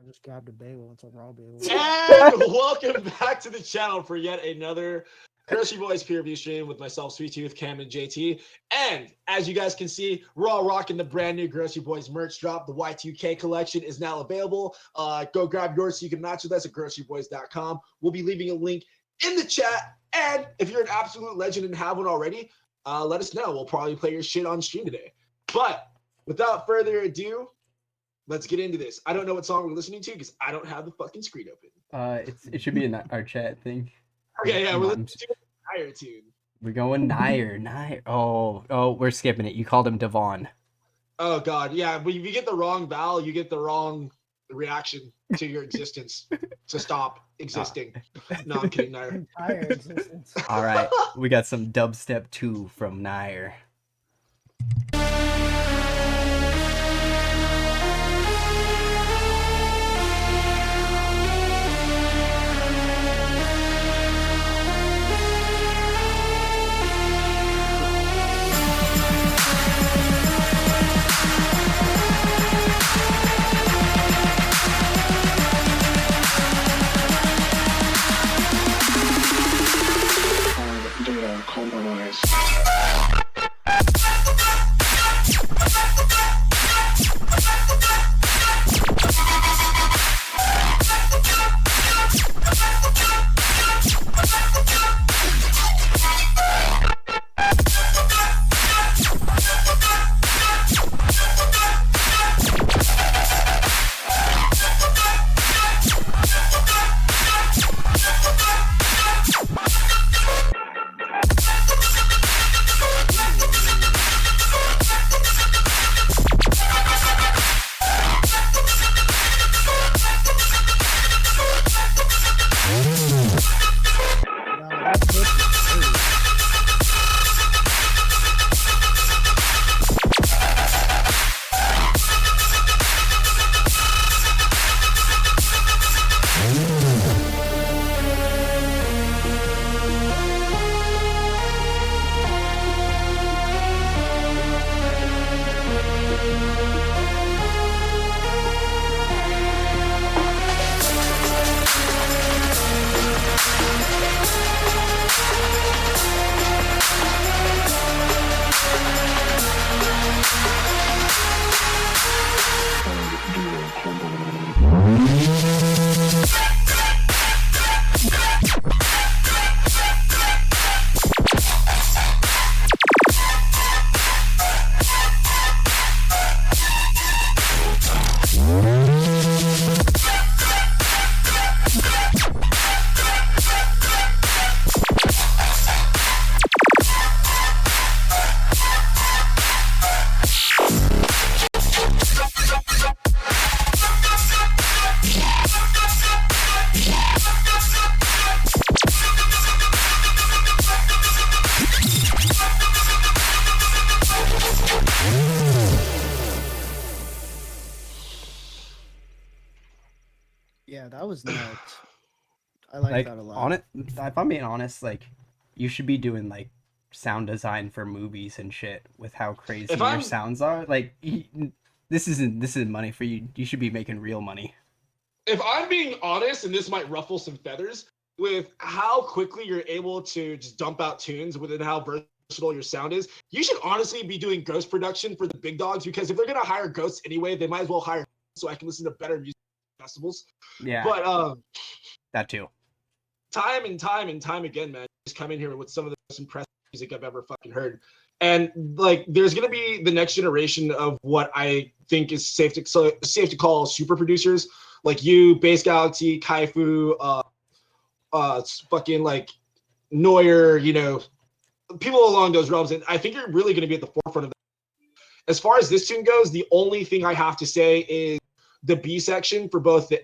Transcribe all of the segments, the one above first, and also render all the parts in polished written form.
I just grabbed a bagel. It's a raw bagel. And welcome back to the channel for yet another GroceryBoiz peer review stream with myself, Sweet Tooth, Cam, and JT. And as you guys can see, we're all rocking the brand new GroceryBoiz merch drop. The Y2K collection is now available. Go grab yours so you can match with us at GroceryBoiz.com. We'll be leaving a link in the chat. And if you're an absolute legend and have one already, let us know. We'll probably play your shit on stream today. But without further ado, let's get into this. I don't know what song we're listening to because I don't have the fucking screen open. It should be in our chat thing. Okay, yeah, we're listening to a Nair tune. We're going Nair. Oh, we're skipping it. You called him Devon. Oh god, yeah. But if you get the wrong vowel, you get the wrong reaction to your existence. So stop existing. No, I'm kidding, Nair. Entire existence. All right, we got some dubstep 2 from Nair. Yeah, that was nuts. I like that a lot. If I'm being honest, like, you should be doing like sound design for movies and shit with how crazy your sounds are. Like, this isn't money for you. You should be making real money. If I'm being honest, and this might ruffle some feathers, with how quickly you're able to just dump out tunes within how versatile your sound is, you should honestly be doing ghost production for the big dogs, because if they're gonna hire ghosts anyway, they might as well hire so I can listen to better music festivals. Yeah. But that too. Time and time again, man, just come in here with some of the most impressive music I've ever fucking heard. And like, there's gonna be the next generation of what I think is safe to call super producers, like you, Bass Galaxy, Kaifu, fucking like Neuer, you know, people along those realms. And I think you're really gonna be at the forefront of that. As far as this tune goes, the only thing I have to say is the B section for both the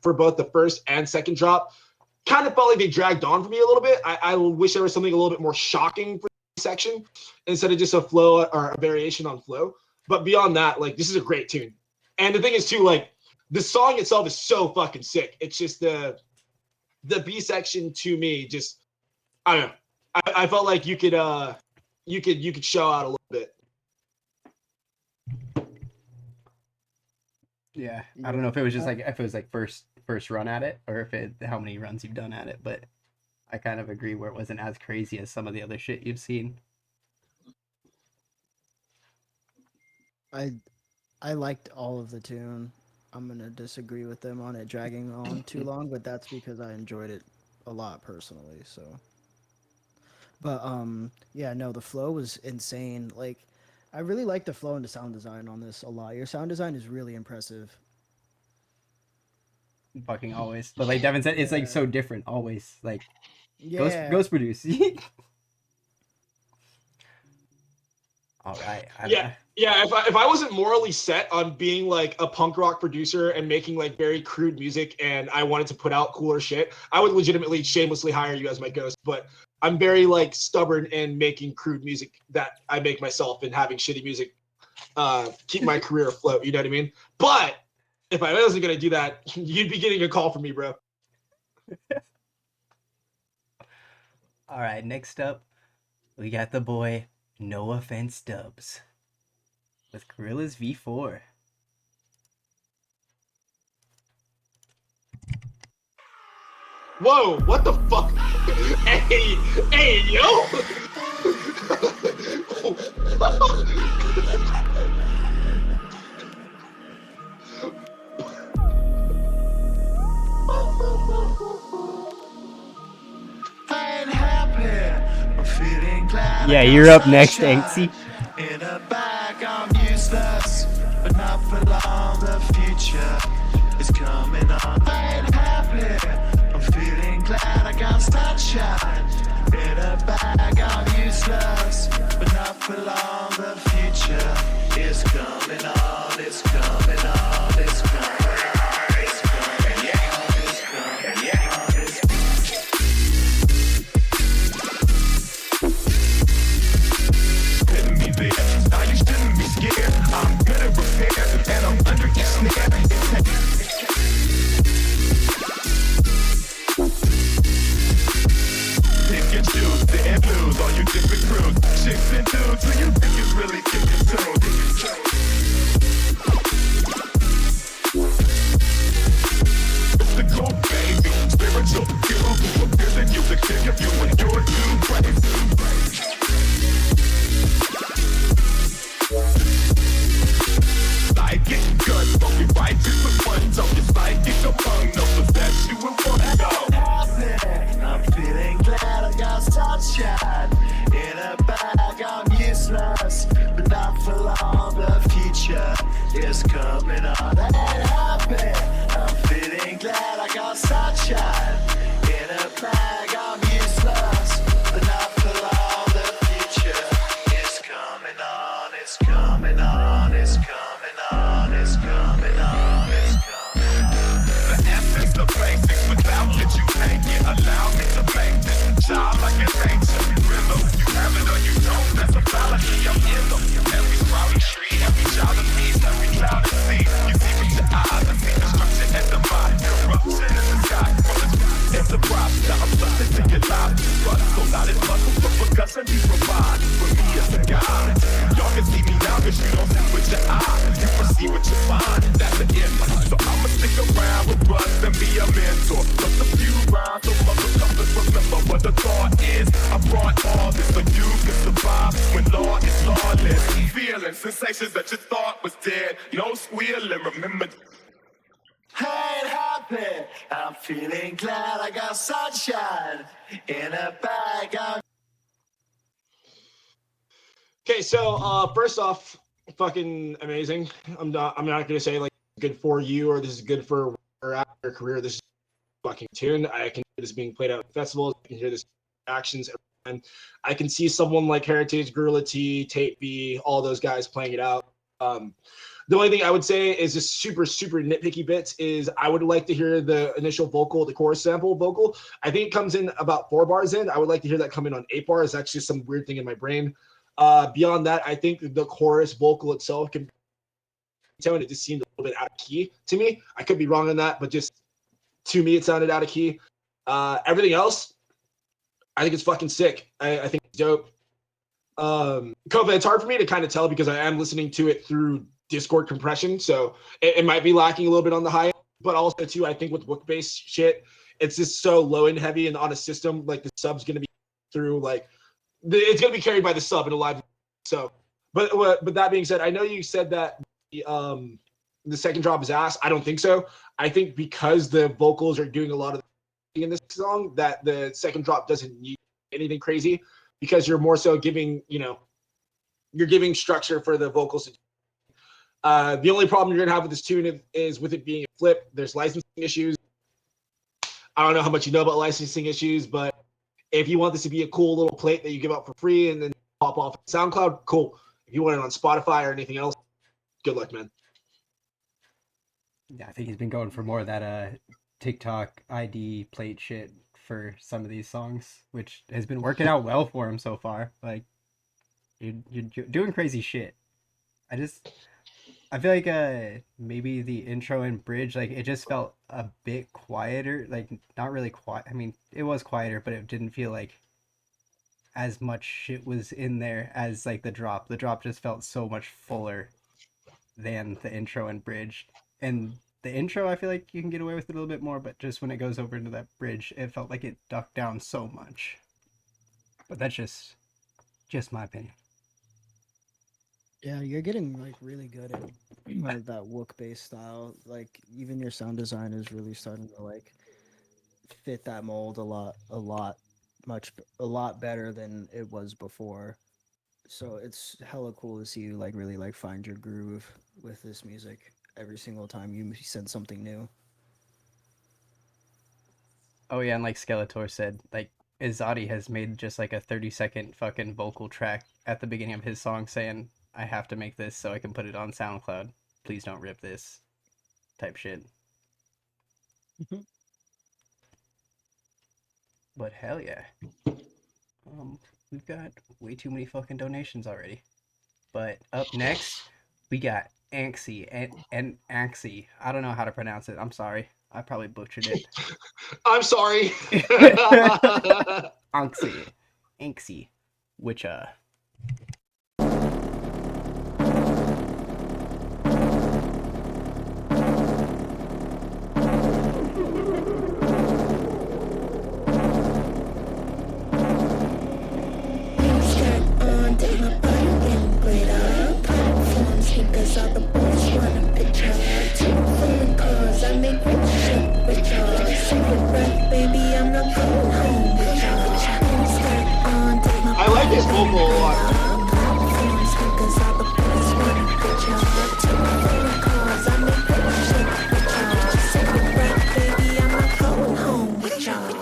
for both the first and second drop kind of felt like they dragged on for me a little bit. I wish there was something a little bit more shocking for the section instead of just a flow or a variation on flow. But beyond that, like, this is a great tune. And the thing is too, like, the song itself is so fucking sick. It's just the B section to me, just, I don't know. I felt like you could show out a little bit. Yeah, I don't know if it was just like if it was like first run at it, or if it how many runs you've done at it, but I kind of agree where it wasn't as crazy as some of the other shit you've seen. I liked all of the tune. I'm gonna disagree with them on it dragging on too long, but that's because I enjoyed it a lot personally. So, but yeah, no, the flow was insane. Like, I really like the flow and the sound design on this a lot. Your sound design is really impressive. Fucking always, but like Devin said, it's like so different always. Like ghost produce. All right. Yeah. If I wasn't morally set on being like a punk rock producer and making like very crude music, and I wanted to put out cooler shit, I would legitimately shamelessly hire you as my ghost. But I'm very like stubborn in making crude music that I make myself and having shitty music keep my career afloat. You know what I mean? But if I wasn't gonna do that, you'd be getting a call from me, bro. All right. Next up, we got the boy No Offense Dubs with Gorillaz V4. Whoa, what the fuck? Hey, yo! Yeah, you're up next, Anksy. In a bag, I'm useless, but not for long. The future is coming on. I ain't happy. I'm feeling glad I got sunshine. In a bag, I'm useless, but not for long. The future is coming on. It's coming on. It's coming on. It's coming on. It's coming on. Now you shouldn't be scared. I'm good at repair, and I'm under your snare. Pick and choose, didn't lose all you different crews. Chicks and dudes, who you think is really kicking soon? The gold baby, spiritual, you appear the music, think of you and you're too crazy. Like it good, smoking righteous with one toe. It's like it's among no possess you in one go. I'm feeling glad I got sunshine. In a bag, I'm useless, but not for long. The future is coming on. That ain't happy. I'm feeling glad I got sunshine. In a bag, I'm useless, but not for long. The future is coming on. It's coming on. It's coming on. It's coming on. It's coming on. The essence, the basics, without it you take it. Allow me to make this job like it's ancient rhythm. You have it or you don't. That's a fallacy. I'm in them. Every sprouting tree, every child of peace, every cloud of sea. You see with your eyes, I see destruction and the mind. Corruption in the sky. Enterprise, now I'm something to your life. Trust, so not as muscle, but percussion he provide. For me as a God, y'all can see me now cause you don't see with your eyes. You perceive with your mind, that's the end. So I'ma stick around with Russ and be a mentor. Just a few rounds, so motherfuckers remember what the thought is. I brought all this so you can survive when law is lawless. Feeling sensations that you thought was dead. No squealing, remember. I ain't happy. I'm feeling glad I got sunshine. In a bag, I'm... Okay, so first off, fucking amazing. I'm not gonna say like good for you or this is good for your career. This is fucking tune. I can hear this being played out at festivals. I can hear this actions every time. I can see someone like Heritage, Gorilla T, Tate B, all those guys playing it out. The only thing I would say is just super nitpicky bits is I would like to hear the initial vocal, the chorus sample vocal. I think it comes in about 4 bars in. I would like to hear that come in on 8 bars. That's just some weird thing in my brain. Beyond that, I think the chorus vocal itself can it just seemed a little bit out of key to me. I could be wrong on that, but just to me, it sounded out of key. Everything else, I think it's fucking sick. I think it's dope. Kova, it's hard for me to kind of tell because I am listening to it through Discord compression, so it might be lacking a little bit on the high end, but also too, I think with book-based shit, it's just so low and heavy, and on a system like the sub's gonna be through like it's gonna be carried by the sub in a live. So, but that being said, I know you said that the second drop is ass. I don't think so. I think because the vocals are doing a lot of in this song, that the second drop doesn't need anything crazy, because you're more so giving, you're giving structure for the vocals. The only problem you're gonna have with this tune is with it being a flip. There's licensing issues. I don't know how much you know about licensing issues, but if you want this to be a cool little plate that you give out for free and then pop off SoundCloud, cool. If you want it on Spotify or anything else, good luck, man. Yeah, I think he's been going for more of that TikTok ID plate shit for some of these songs, which has been working out well for him so far. Like, you're doing crazy shit. I feel like maybe the intro and bridge, like, it just felt a bit quieter. Like, not really quiet. I mean, it was quieter, but it didn't feel like as much shit was in there as like the drop. The drop just felt so much fuller than the intro and bridge. And the intro, I feel like you can get away with it a little bit more, but just when it goes over into that bridge, it felt like it ducked down so much. But that's just my opinion. Yeah, you're getting like really good at like that wook-based style. Like even your sound design is really starting to like fit that mold a lot better than it was before. So it's hella cool to see you like really like find your groove with this music every single time you said something new. Oh yeah, and like Skeletor said, like Izadi has made just like a 30-second fucking vocal track at the beginning of his song saying, I have to make this so I can put it on SoundCloud. Please don't rip this type shit. But hell yeah. We've got way too many fucking donations already. But up next, we got Anxie and Anxie. I don't know how to pronounce it. I'm sorry. I probably butchered it. I'm sorry. Anxie, which Cause all the boys want a picture. Phone calls, I make rich shit with y'all. Secret breath, baby, I'm not going home with y'all. Skirt on, take my I like his vocal a lot. Cause all the boys want a picture. Phone calls, I make rich shit with y'all. Secret breath, baby, I'm not going home with y'all.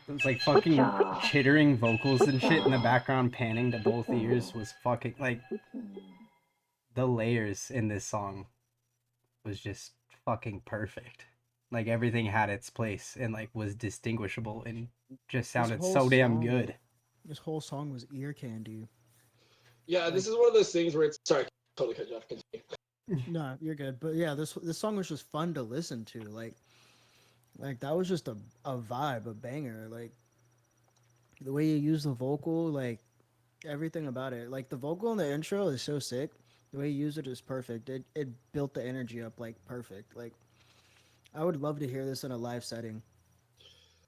It's like fucking chittering vocals and shit in the background, panning to both ears was fucking like the layers in this song was just fucking perfect. Like everything had its place and like was distinguishable and just sounded so damn good. This whole song was ear candy. Yeah, this is one of those things where it's sorry, totally cut you off. Continue. No, you're good. But yeah, this song was just fun to listen to. Like that was just a vibe, a banger. Like the way you use the vocal, like everything about it. Like the vocal in the intro is so sick. The way you use it is perfect. It built the energy up like perfect. Like I would love to hear this in a live setting.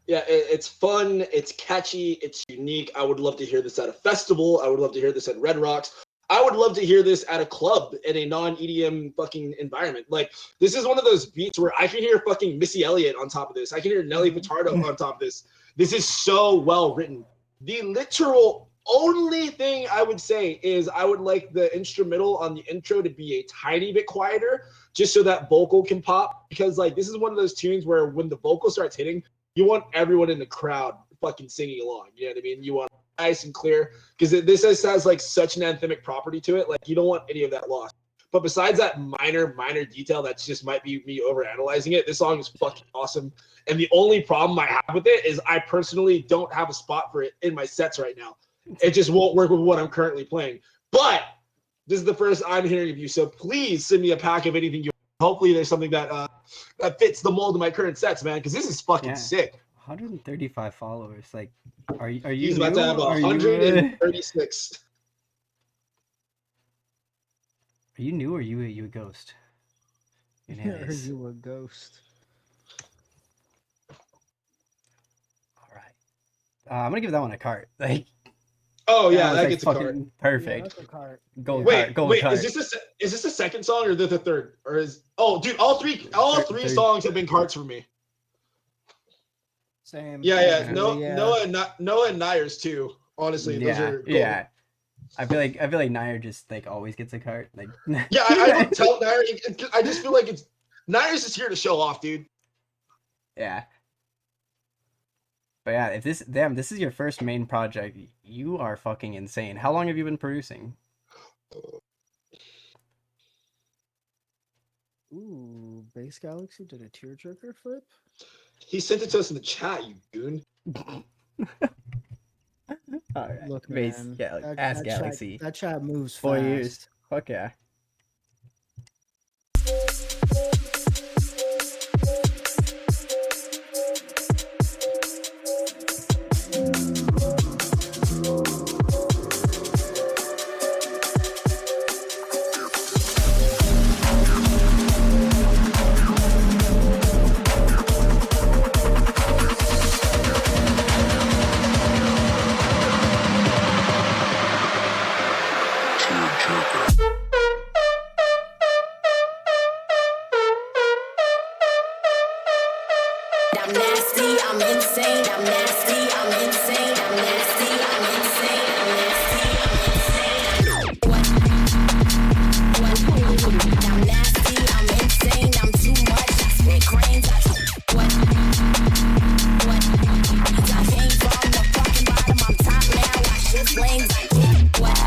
Yeah, it's fun, it's catchy, it's unique. I would love to hear this at a festival. I would love to hear this at Red Rocks. I would love to hear this at a club in a non-EDM fucking environment. Like, this is one of those beats where I can hear fucking Missy Elliott on top of this. I can hear Nelly Furtado on top of this. This is so well written. The literal only thing I would say is I would like the instrumental on the intro to be a tiny bit quieter, just so that vocal can pop. Because, like, this is one of those tunes where when the vocal starts hitting, you want everyone in the crowd fucking singing along. You know what I mean? You want nice and clear, because this has like such an anthemic property to it. Like, you don't want any of that lost. But besides that minor detail that just might be me overanalyzing it, this song is fucking awesome. And the only problem I have with it is I personally don't have a spot for it in my sets right now. It just won't work with what I'm currently playing. But this is the first I'm hearing of you, so please send me a pack of anything you. Hopefully there's something that that fits the mold of my current sets, man, because this is fucking sick. 135 followers. Like, are you? He's about to have 136. Are you new or are you a ghost? Are you a ghost? All right. I'm gonna give that one a cart. Like. Oh yeah, that like gets a cart. Perfect. Yeah, Gold wait, cart. is this the second song or the third? Or is dude, all three songs have been carts for me. Same. Yeah. Noah and Nyers too. Honestly, those are gold. Yeah. I feel like Nair just like always gets a cart. Like yeah, I don't tell Nair. I just feel like Nyers is here to show off, dude. Yeah. But yeah, if this is your first main project, you are fucking insane. How long have you been producing? Ooh, Base Galaxy did a tearjerker flip? He sent it to us in the chat, you goon. All right. Look, Base, man. yeah, like Ass Galaxy. That chat moves fast. 4 years. Fuck yeah. I'm nasty, I'm insane, I'm nasty, I'm insane, I'm nasty, I'm insane, I'm nasty, I'm insane. I'm nasty, I'm insane, I'm too much. I spit grains, what? I came from the fucking bottom, I'm top now. I shift lanes, I get what?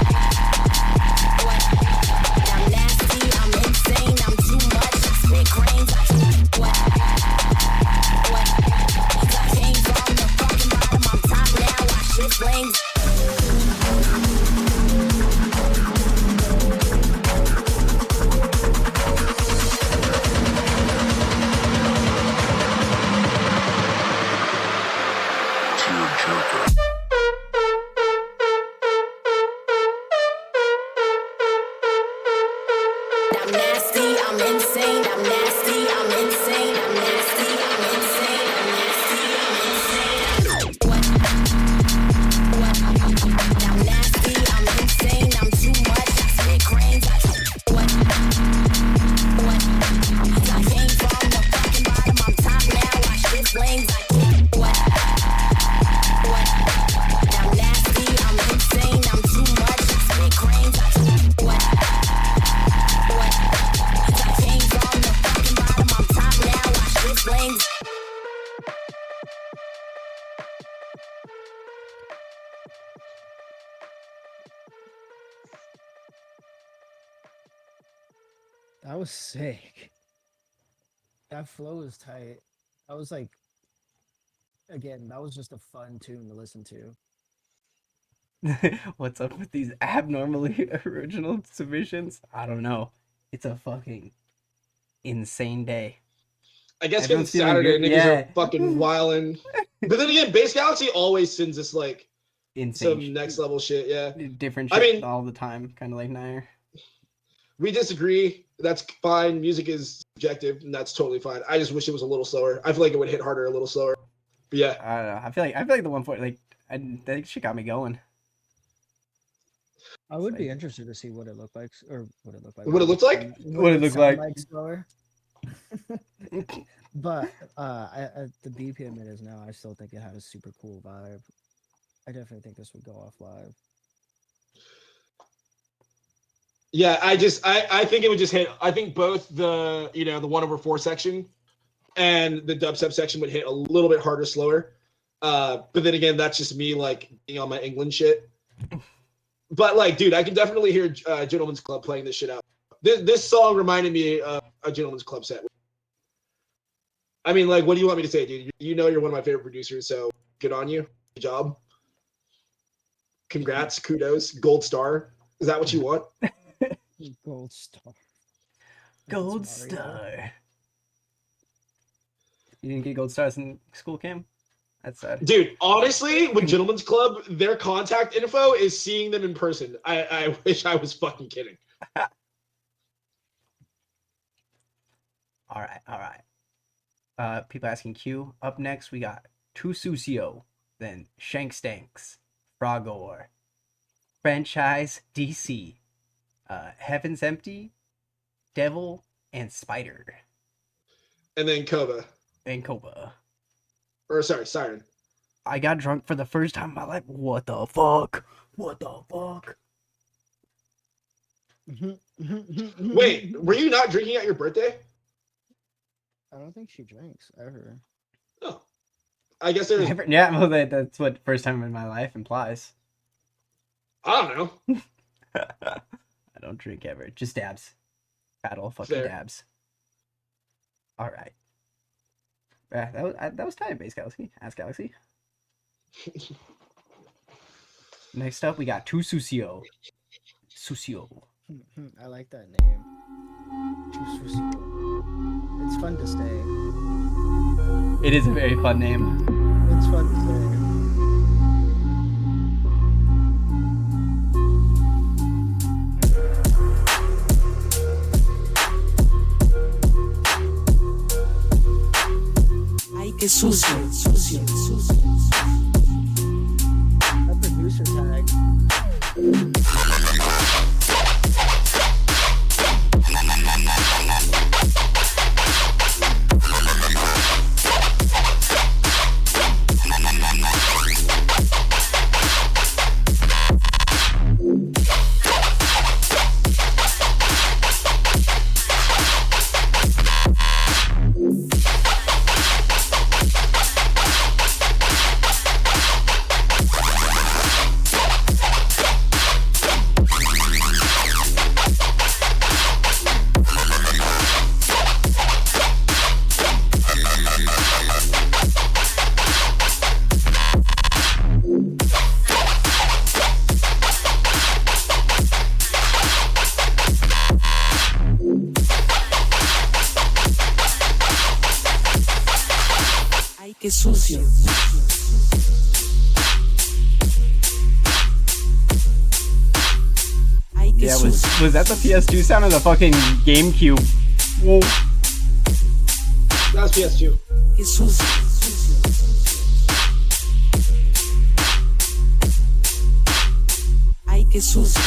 I'm nasty, I'm insane, I'm too much. I spit grains, what? I came from the fucking bottom, I'm top now. I shift I'm insane, I'm nasty, I'm insane, I'm nasty, I'm insane, I'm nasty, I'm insane. What? I'm nasty, I'm insane, I'm too much, I spit grains, what? I came from the fucking bottom, I'm top now, I shit flames, I can't, what? I'm nasty, I'm insane, I'm too much, I spit grains, what? I came from the fucking bottom, I'm top now, I shit flames. That was sick. That flow was tight. That was like, again, that was just a fun tune to listen to. What's up with these abnormally original submissions? I don't know. It's a fucking insane day. I guess because Everyone's it's feeling Saturday, good. niggas Yeah. are fucking wildin'. But then again, Base Galaxy always sends us like Insane. some next level shit. Yeah, Different I shit mean- all the time, kind of like Nair. we disagree. That's fine. Music is subjective, and that's totally fine. I just wish it was a little slower. I feel like it would hit harder a little slower. But yeah, I don't know. I feel like the 140, like, that shit got me going. I would be Like- interested to see what it looked like, or what it looked like. What it looked like? What it looked sound like. slower. But at the BPM it is now, I still think it had a super cool vibe. I definitely think this would go off live. yeah. I think it would just hit. I think both the the 1/4 section and the dubstep section would hit a little bit harder, slower. But then again, that's just me like being on my England shit. But like, dude, I can definitely hear Gentleman's Club playing this shit out. This song reminded me of a Gentleman's Club set. I mean, like, what do you want me to say, dude? You know you're one of my favorite producers, so good on you. Good job. Congrats, kudos, gold star. Is that what you want? Gold star. Gold That's Mario. star. You didn't get gold stars in school, Cam? That's sad. Dude, honestly, with Gentleman's Club, their contact info is seeing them in person. I wish I was fucking kidding. All right. People asking Q. Up next, we got Tu Sucio, then Shank Stanks, Frogor, Franchise DC, Heaven's Empty, Devil, and Spider, And then Kova. and Koba. Or sorry, Siren. I got drunk for the first time in my life. What the fuck? What the fuck? Wait, were you not drinking at your birthday? I don't think she drinks ever. Oh. I guess there's Yeah, well, that's what first time in my life implies. I don't know. I don't drink ever. Just dabs. Battle fucking Fair. dabs. All right. That was tight, Base Galaxy. Ask Galaxy. Next up, we got Tu Sucio. Sucio. I like that name. It's fun to say. It is a very fun name. It's fun to say. Ay, qué sucio, sucio, sucio. That producer tag. Ay, qué sucio. Ay, qué Yeah, sucio. was that the PS2 sound or the fucking GameCube Whoa. That was PS2. Que sucio. Ay, que sucio.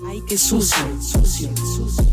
Ay, que sucio, sucio, sucio.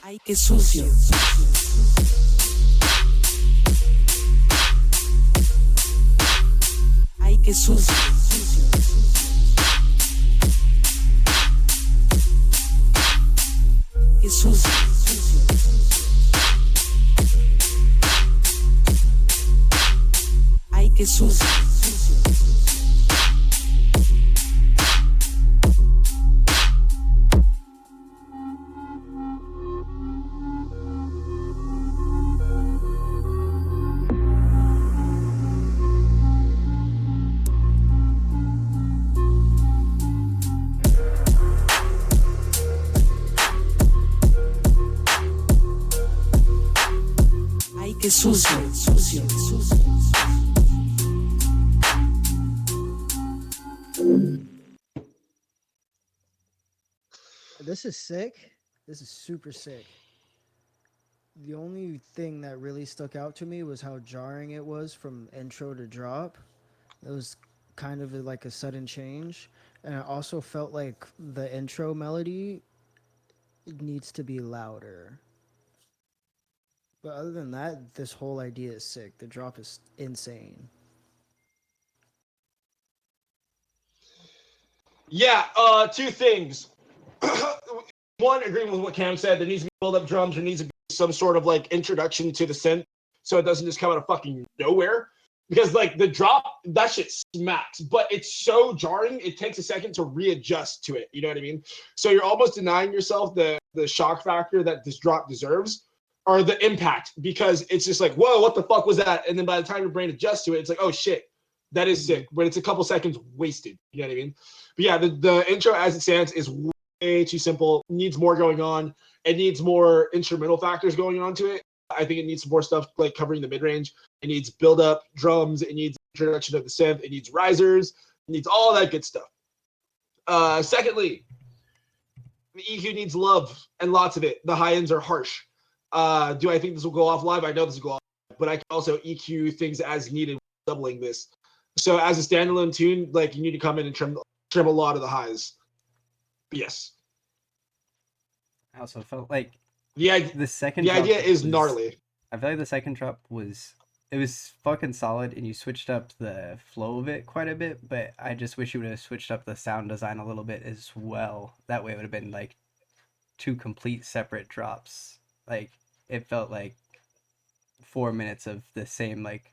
Ay, que sucio. Ay, que sucio. Que sucio. Ay, que sucio. Ay, que sucio, sucio, sucio. This is sick. This is super sick. The only thing that really stuck out to me was how jarring it was from intro to drop. It was kind of like a sudden change. And I also felt like the intro melody needs to be louder. But other than that, this whole idea is sick. The drop is insane. Yeah, two things. One, agreeing with what Cam said, there needs to be build up drums, there needs to be some sort of like introduction to the synth so it doesn't just come out of fucking nowhere. Because like the drop, that shit smacks, but it's so jarring, it takes a second to readjust to it. You know what I mean? So you're almost denying yourself the shock factor that this drop deserves, or the impact, because it's just like, whoa, what the fuck was that? And then by the time your brain adjusts to it, it's like, oh shit, that is sick. But it's a couple seconds wasted. You know what I mean? But yeah, the intro as it stands is way too simple. It needs more going on. It needs more instrumental factors going on to it. I think it needs more stuff like covering the mid range. It needs build up drums. It needs introduction of the synth. It needs risers. It needs all that good stuff. Secondly, the EQ needs love and lots of it. The high ends are harsh. Do I think this will go off live? I know this will go off, but I can also EQ things as needed, doubling this. So as a standalone tune, like you need to come in and trim a lot of the highs. But yes. I also felt like the second the drop idea is was, gnarly. I feel like the second drop was fucking solid, and you switched up the flow of it quite a bit, but I just wish you would have switched up the sound design a little bit as well. That way it would have been like two complete separate drops. Like it felt like 4 minutes of the same, like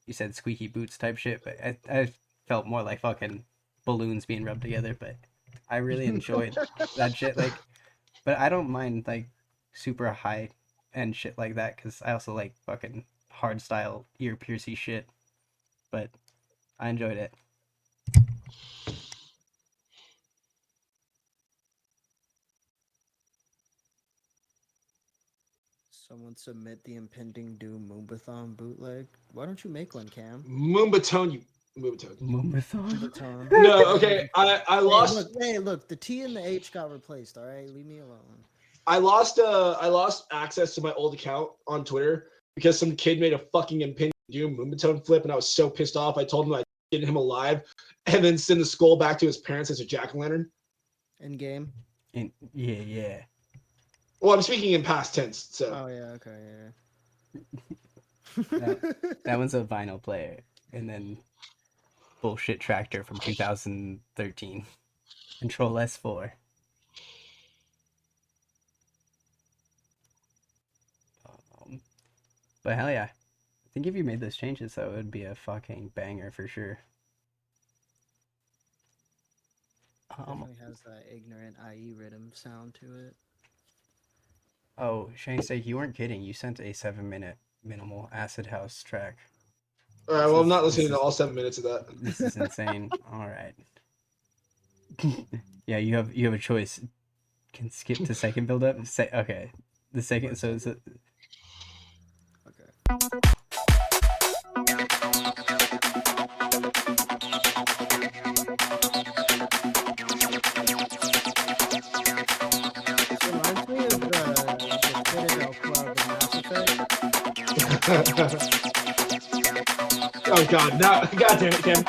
you said, squeaky boots type shit, but I felt more like fucking balloons being rubbed together. But I really enjoyed that shit. Like, but I don't mind like super high end shit like that because I also like fucking hard style ear piercy shit. But I enjoyed it. Someone submit the impending doom Moombathon bootleg. Why don't you make one, Cam? Moombatone, you Moombahton. Moombahton. No, okay. I lost. Hey, look, the T and the H got replaced. All right, leave me alone. I lost access to my old account on Twitter because some kid made a fucking Imperium Doom Moombahton flip, and I was so pissed off. I told him I'd get him alive, and then send the skull back to his parents as a jack-o'-lantern. In game. Yeah. Well, I'm speaking in past tense, so. Oh yeah, okay, That one's a vinyl player, and then bullshit tractor from 2013. Control S4. But hell yeah. I think if you made those changes, though, it would be a fucking banger for sure. Definitely has that ignorant IE rhythm sound to it. Oh, Shane, say you weren't kidding. You sent a 7-minute minimal acid house track. All right, well, I'm not listening to all 7 minutes of that. This is insane. All right. Yeah, you have a choice. Can skip to second build up. Okay, the second. So it's okay. Reminds me of the Citadel Club in Mass Effect. Oh god, no, god damn it, Kim.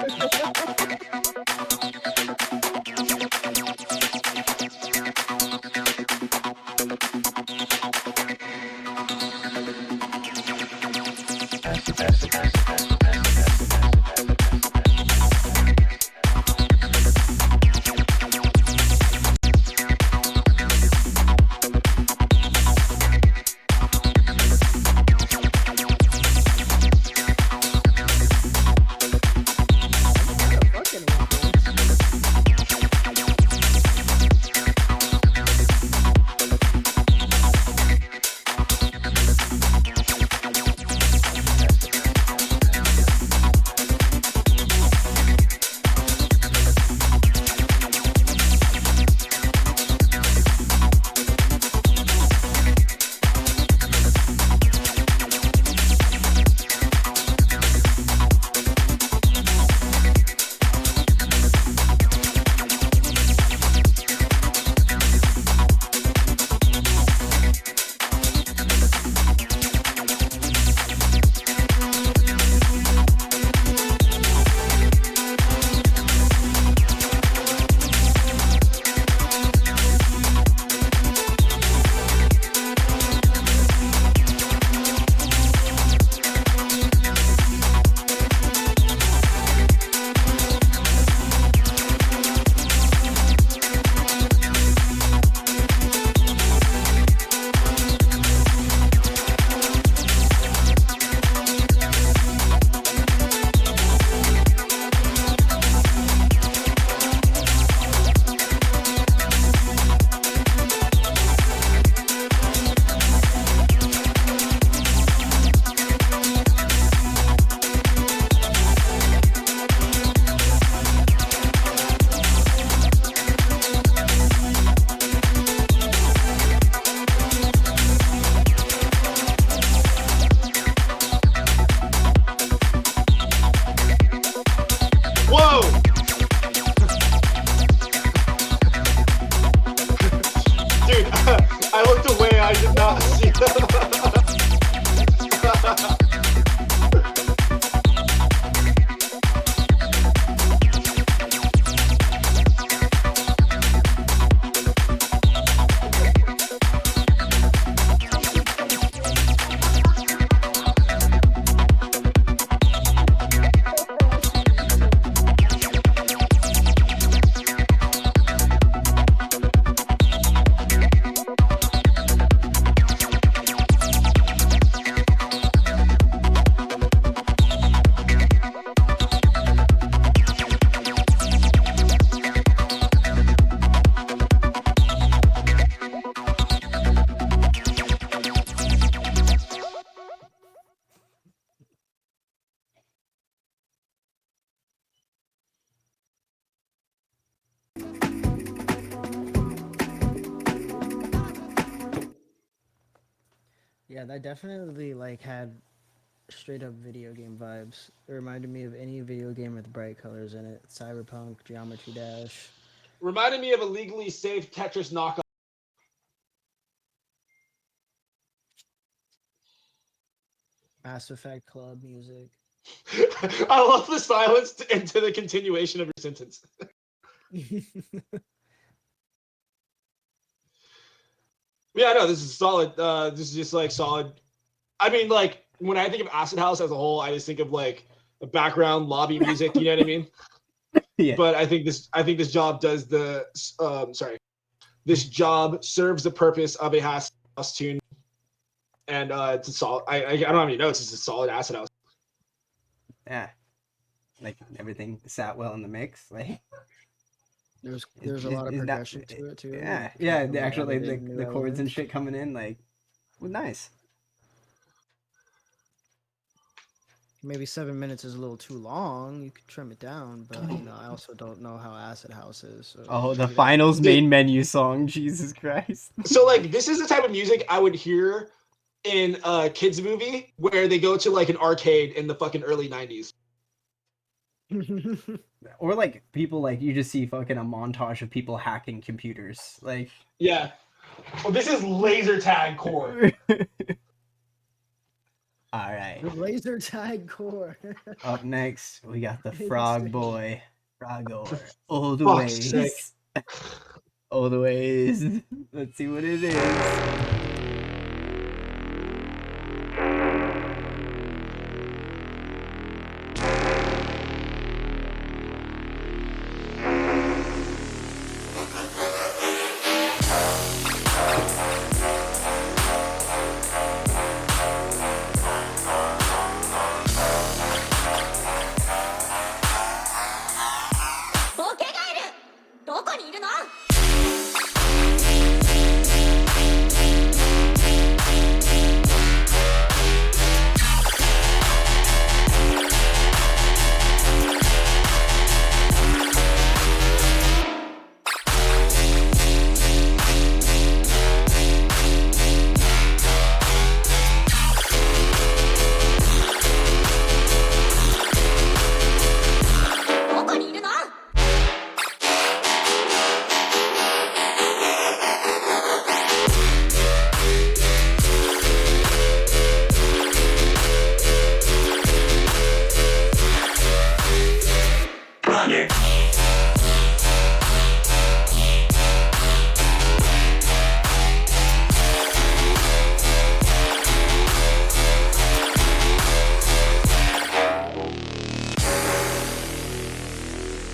Whoa! Dude, I looked away, I did not see Yeah, that definitely like had straight up video game vibes. It reminded me of any video game with bright colors in it. Cyberpunk, Geometry Dash. Reminded me of a legally safe Tetris knockoff. Mass Effect club music. I love the silence into the continuation of your sentence. Yeah, no, this is solid. This is just like solid. I mean, like when I think of Acid House as a whole, I just think of like the background lobby music. You know what I mean? Yeah. But I think this job does this job serves the purpose of a house tune, and it's a solid. I don't have any notes. It's a solid Acid House. Yeah. Like everything sat well in the mix. Like There's a lot of progression to it too. Yeah, like, yeah. from The actual like adding new the chords and elements. shit coming in like was nice. Maybe 7 minutes is a little too long. You could trim it down, but I also don't know how Acid House is. So Oh, the maybe finals main menu song. Jesus Christ. So like this is the type of music I would hear in a kids movie where they go to like an arcade in the fucking early 90s. Or like people like you just see fucking a montage of people hacking computers. Like Yeah. Well, this is laser tag core. all right. The laser tag core. Up next, we got the Insane. Frog Boy, Frogor, all the fuck's ways, sake. all the ways. Let's see what it is.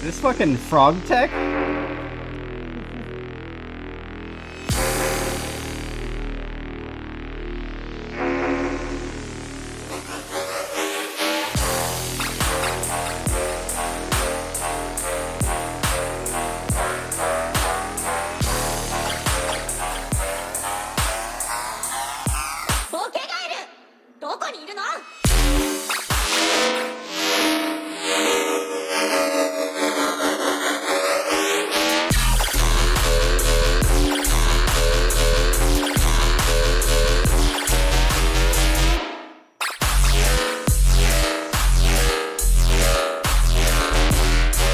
This fucking frog tech?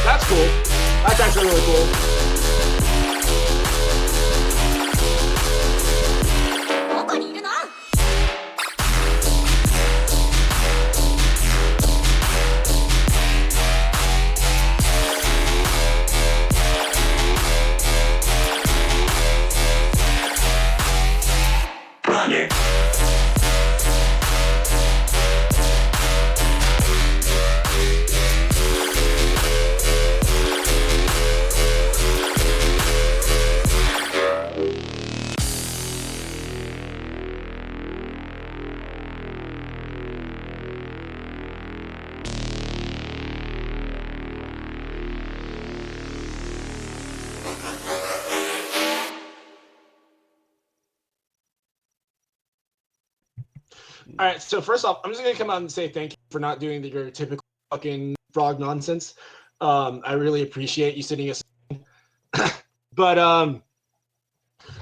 That's cool. That's actually really cool. All right, so first off, I'm just gonna come out and say thank you for not doing your typical fucking frog nonsense. I really appreciate you sitting us. But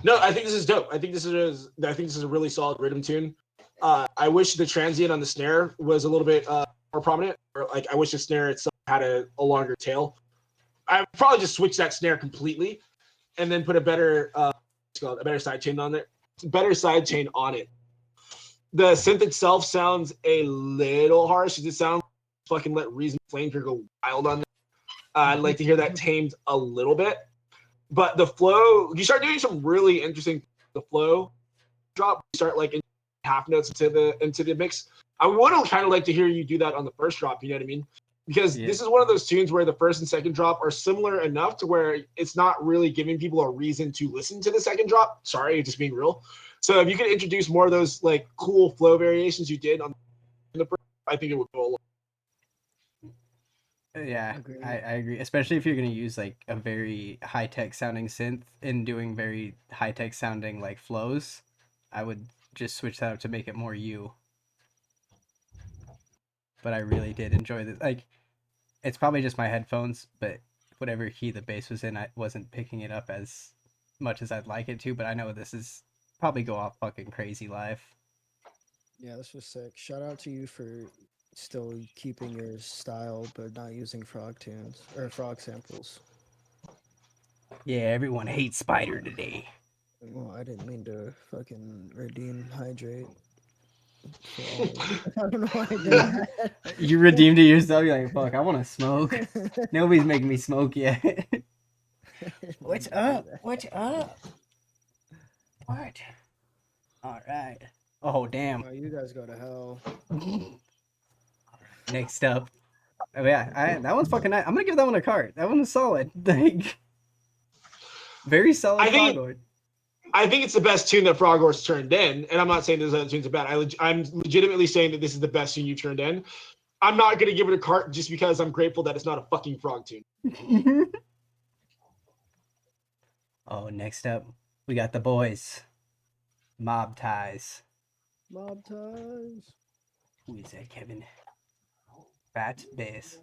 no, I think this is dope. I think this is a really solid rhythm tune. I wish the transient on the snare was a little bit more prominent, or like I wish the snare itself had a longer tail. I would probably just switch that snare completely, and then put a better side chain on it. Better side chain on it. The synth itself sounds a little harsh. It sounds fucking let Reason Flamecure go wild on that. I'd like to hear that tamed a little bit. But the flow, you start doing some really interesting. The flow drop, you start like in half notes into the mix. I would kind of like to hear you do that on the first drop. You know what I mean? Because this is one of those tunes where the first and second drop are similar enough to where it's not really giving people a reason to listen to the second drop. Sorry, just being real. So if you could introduce more of those like cool flow variations you did on the first, I think it would go a long. Yeah, I agree. Especially if you're gonna use like a very high tech sounding synth and doing very high tech sounding like flows, I would just switch that up to make it more you. But I really did enjoy this. Like, it's probably just my headphones, but whatever key the bass was in, I wasn't picking it up as much as I'd like it to. But I know this is probably go off fucking crazy live. Yeah, this was sick. Shout out to you for still keeping your style, but not using frog tunes or frog samples. Yeah, everyone hates Spider today. Well, I didn't mean to fucking redeem hydrate. I don't know why I did that. You redeemed it yourself. You're like, fuck, I want to smoke. Nobody's making me smoke yet. What's up? What's up? What? All right. Oh, damn. Oh, you guys go to hell. Next up. Oh, yeah, that one's fucking nice. I'm gonna give that one a card. That one was solid. Like, very solid. I think it's the best tune that Frog Horse turned in, and I'm not saying those other tunes are bad. I'm legitimately saying that this is the best tune you turned in. I'm not gonna give it a card just because I'm grateful that it's not a fucking frog tune. Oh, next up, we got the Boiz. Mob Ties. Mob Ties. Who is that, Kevin? Fat bass.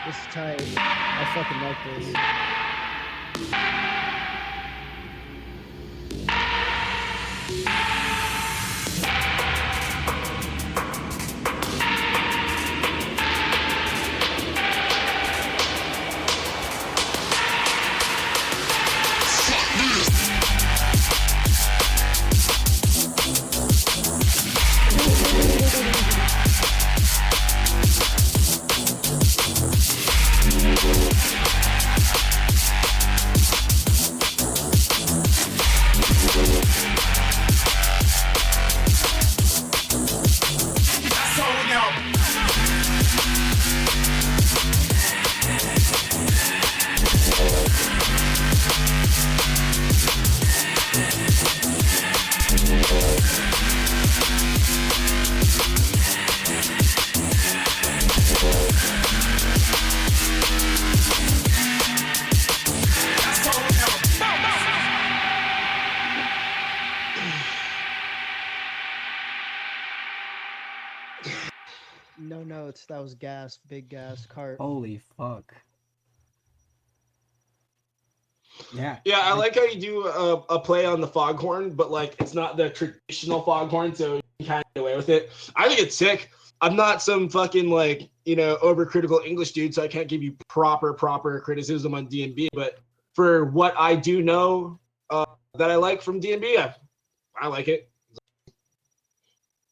This is tight. I fucking like this. No notes. That was gas. Big gas. Cart. Holy fuck. Yeah. Yeah, I like how you do a play on the foghorn, but like it's not the traditional foghorn, so you kind of get away with it. I think it's sick. I'm not some fucking like overcritical English dude, so I can't give you proper criticism on D&B. But for what I do know that I like from D&B, I like it.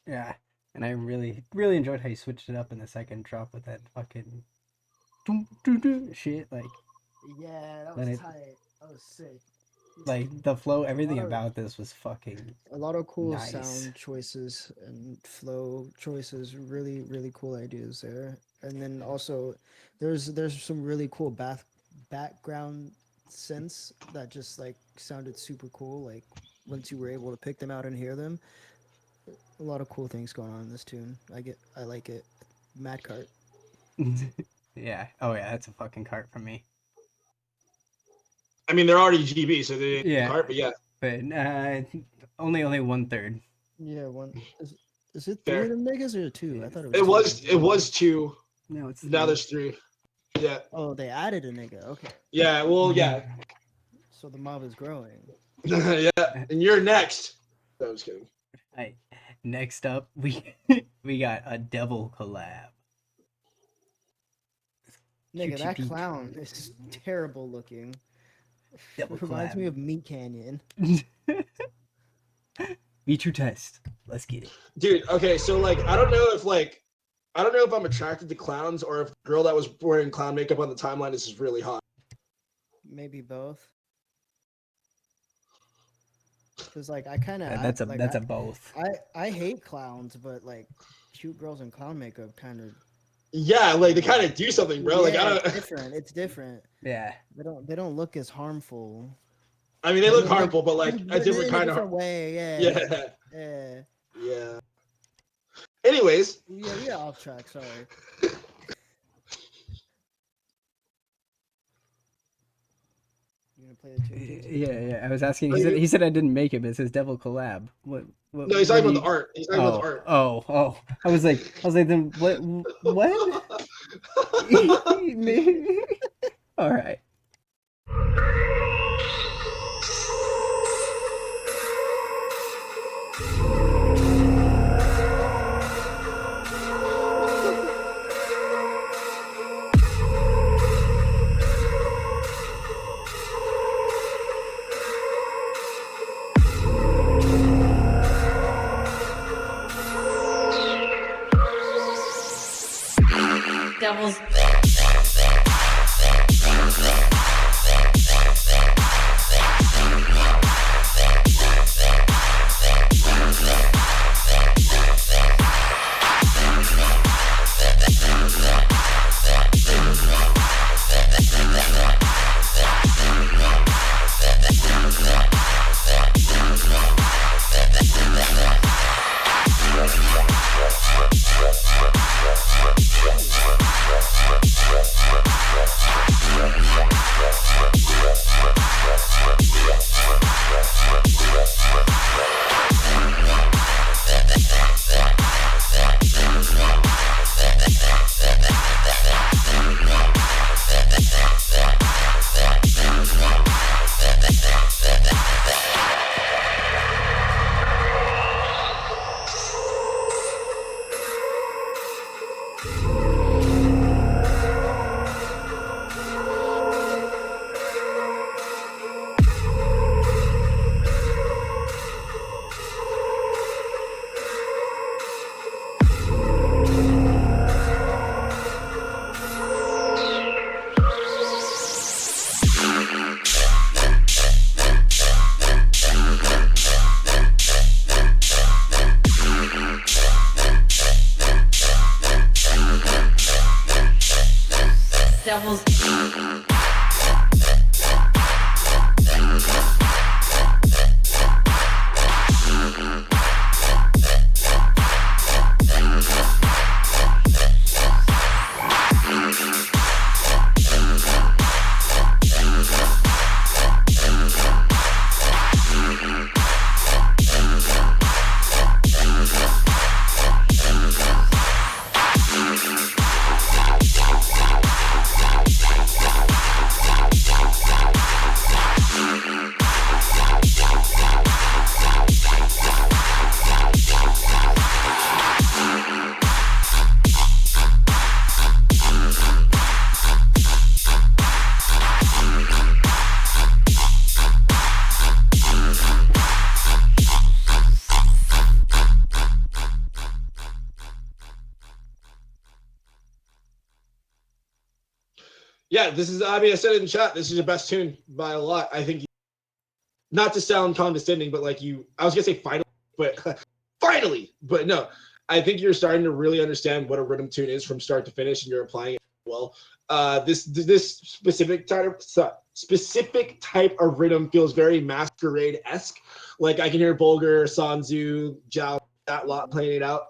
Yeah, and I really enjoyed how you switched it up in the second drop with that fucking shit. Like, Yeah, that Let was it- tight. That was sick. like the flow, everything lot of- about this was fucking. A lot of cool Nice. sound choices and flow choices. Really cool ideas there. And then also, there's some really cool background synths that just like sounded super cool. Like once you were able to pick them out and hear them, a lot of cool things going on in this tune. I like it. Mad Cart. Yeah. Oh yeah, that's a fucking cart from me. I mean, they're already GB, so they Yeah. hard, but yeah. But only 1/3. Yeah, one is it Fair. 3 of them niggas or 2? I thought It was two. 2. No, it's Now 3. there's 3. Yeah. Oh, they added a nigga. Okay, Yeah. Well, yeah. so the mob is growing. Yeah. And you're next. No, I was kidding. Right. Next up, we got a devil collab. Nigga, that QTP. clown is terrible looking. Devil Reminds me collab. of Meat Canyon. Meet your test. Let's get it. Dude, okay, so like I don't know if I'm attracted to clowns or if the girl that was wearing clown makeup on the timeline is just really hot. Maybe both. Cause like I kind of That's a both. I hate clowns, but like cute girls in clown makeup kind of. Yeah, like they kind of do something, bro. Like I it's don't. different. It's different. Yeah. They don't look as harmful. I mean, they look Like, harmful, but like a but different in a kind different of. way. Yeah. Yeah. Yeah. Yeah. Anyways, Yeah. We got off track. Sorry. You gonna play the tune? Yeah. I was asking. He said I didn't make it, but it says devil collab. What? no, he's talking about the art. He's talking about the art. Oh. I was like then what? All right. Devils. Devils. Yeah, this is. I mean, I said it in chat. This is your best tune by a lot. I think. Not to sound condescending, but like you, I was gonna say finally, but finally, but no. I think you're starting to really understand what a rhythm tune is from start to finish, and you're applying it well. This specific type of rhythm feels very Masquerade-esque. Like I can hear Bulgar, Sanzu, Jiao, that lot playing it out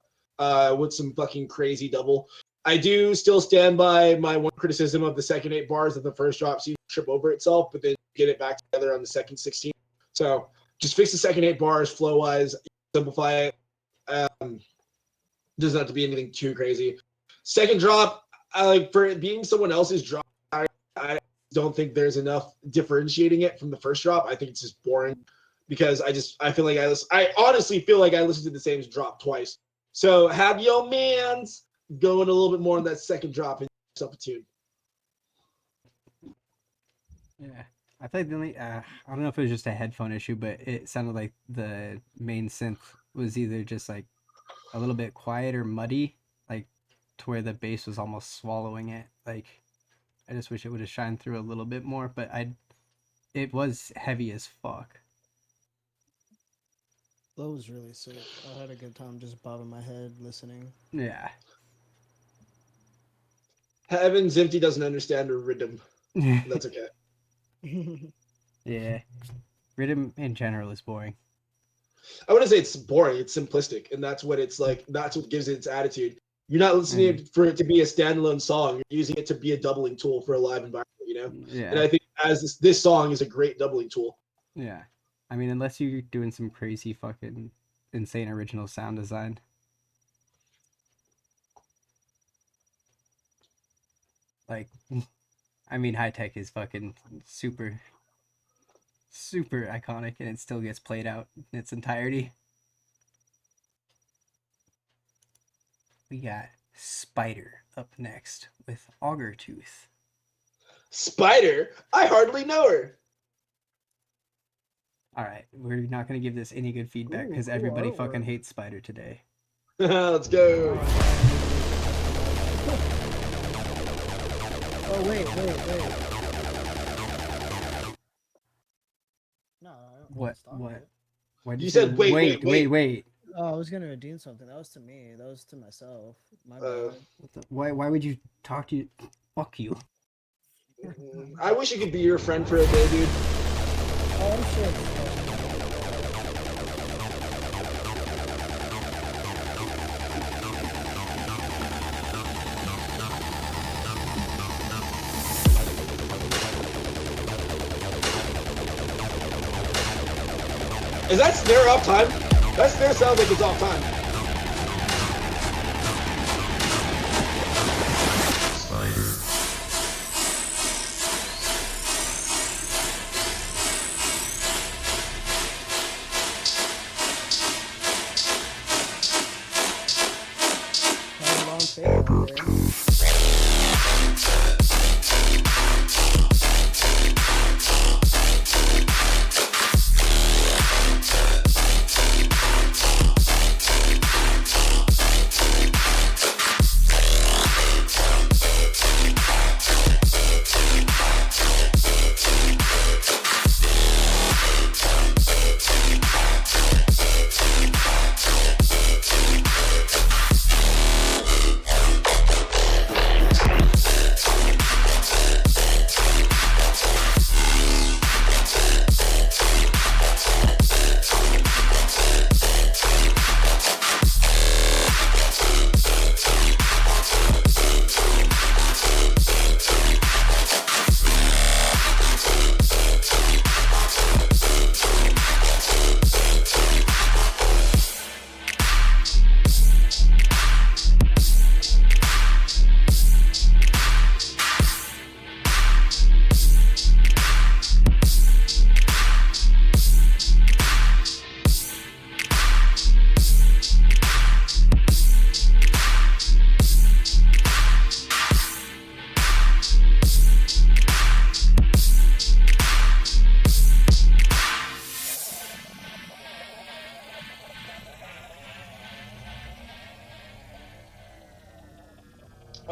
with some fucking crazy double. I do still stand by my one criticism of the second 8 bars of the first drop seems to trip over itself, but then get it back together on the second 16. So just fix the second 8 bars flow-wise, simplify it. Doesn't have to be anything too crazy. Second drop, like for it being someone else's drop, I don't think there's enough differentiating it from the first drop. I think it's just boring because I feel like I honestly feel like I listened to the same drop twice. So have your mans going a little bit more on that second drop and yourself a tune. Yeah. I played the only, I don't know if it was just a headphone issue, but it sounded like the main synth was either just like a little bit quiet or muddy, like to where the bass was almost swallowing it. Like I just wish it would have shined through a little bit more, but it was heavy as fuck. That was really sick. I had a good time just bobbing my head listening. Yeah. Heaven's Empty doesn't understand a rhythm. That's okay. Yeah. Rhythm in general is boring. I wouldn't say it's boring, it's simplistic, and that's what it's like. That's what gives it its attitude. You're not listening for it to be a standalone song. You're using it to be a doubling tool for a live environment, you know? Yeah. And I think as this song is a great doubling tool. Yeah. I mean, unless you're doing some crazy fucking insane original sound design. Like, I mean, High Tech is fucking super, super iconic, and it still gets played out in its entirety. We got Spider up next with Auger Tooth. Spider? I hardly know her. All right, we're not gonna give this any good feedback because Cool everybody artwork. fucking hates Spider today. Let's go. Oh wait. No, I don't What? stop What? it. Why'd You say said wait. Oh, I was gonna redeem something. That was to me. That was to myself. My bad. What the, why would you talk to you? Fuck you. I wish I could be your friend for a day, dude. Oh, I'm sure. It's Is that snare off time? That snare sounds like it's off time. a long fade right there.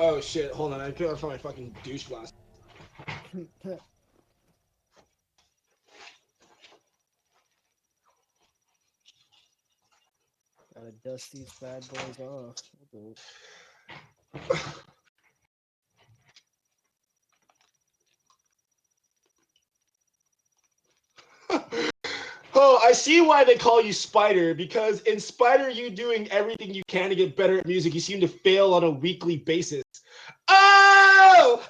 Oh shit, hold on, I can't find my fucking douche glass. Gotta dust these bad boys off. Oh, I see why they call you Spider, because in Spider, you doing everything you can to get better at music, you seem to fail on a weekly basis. Oh!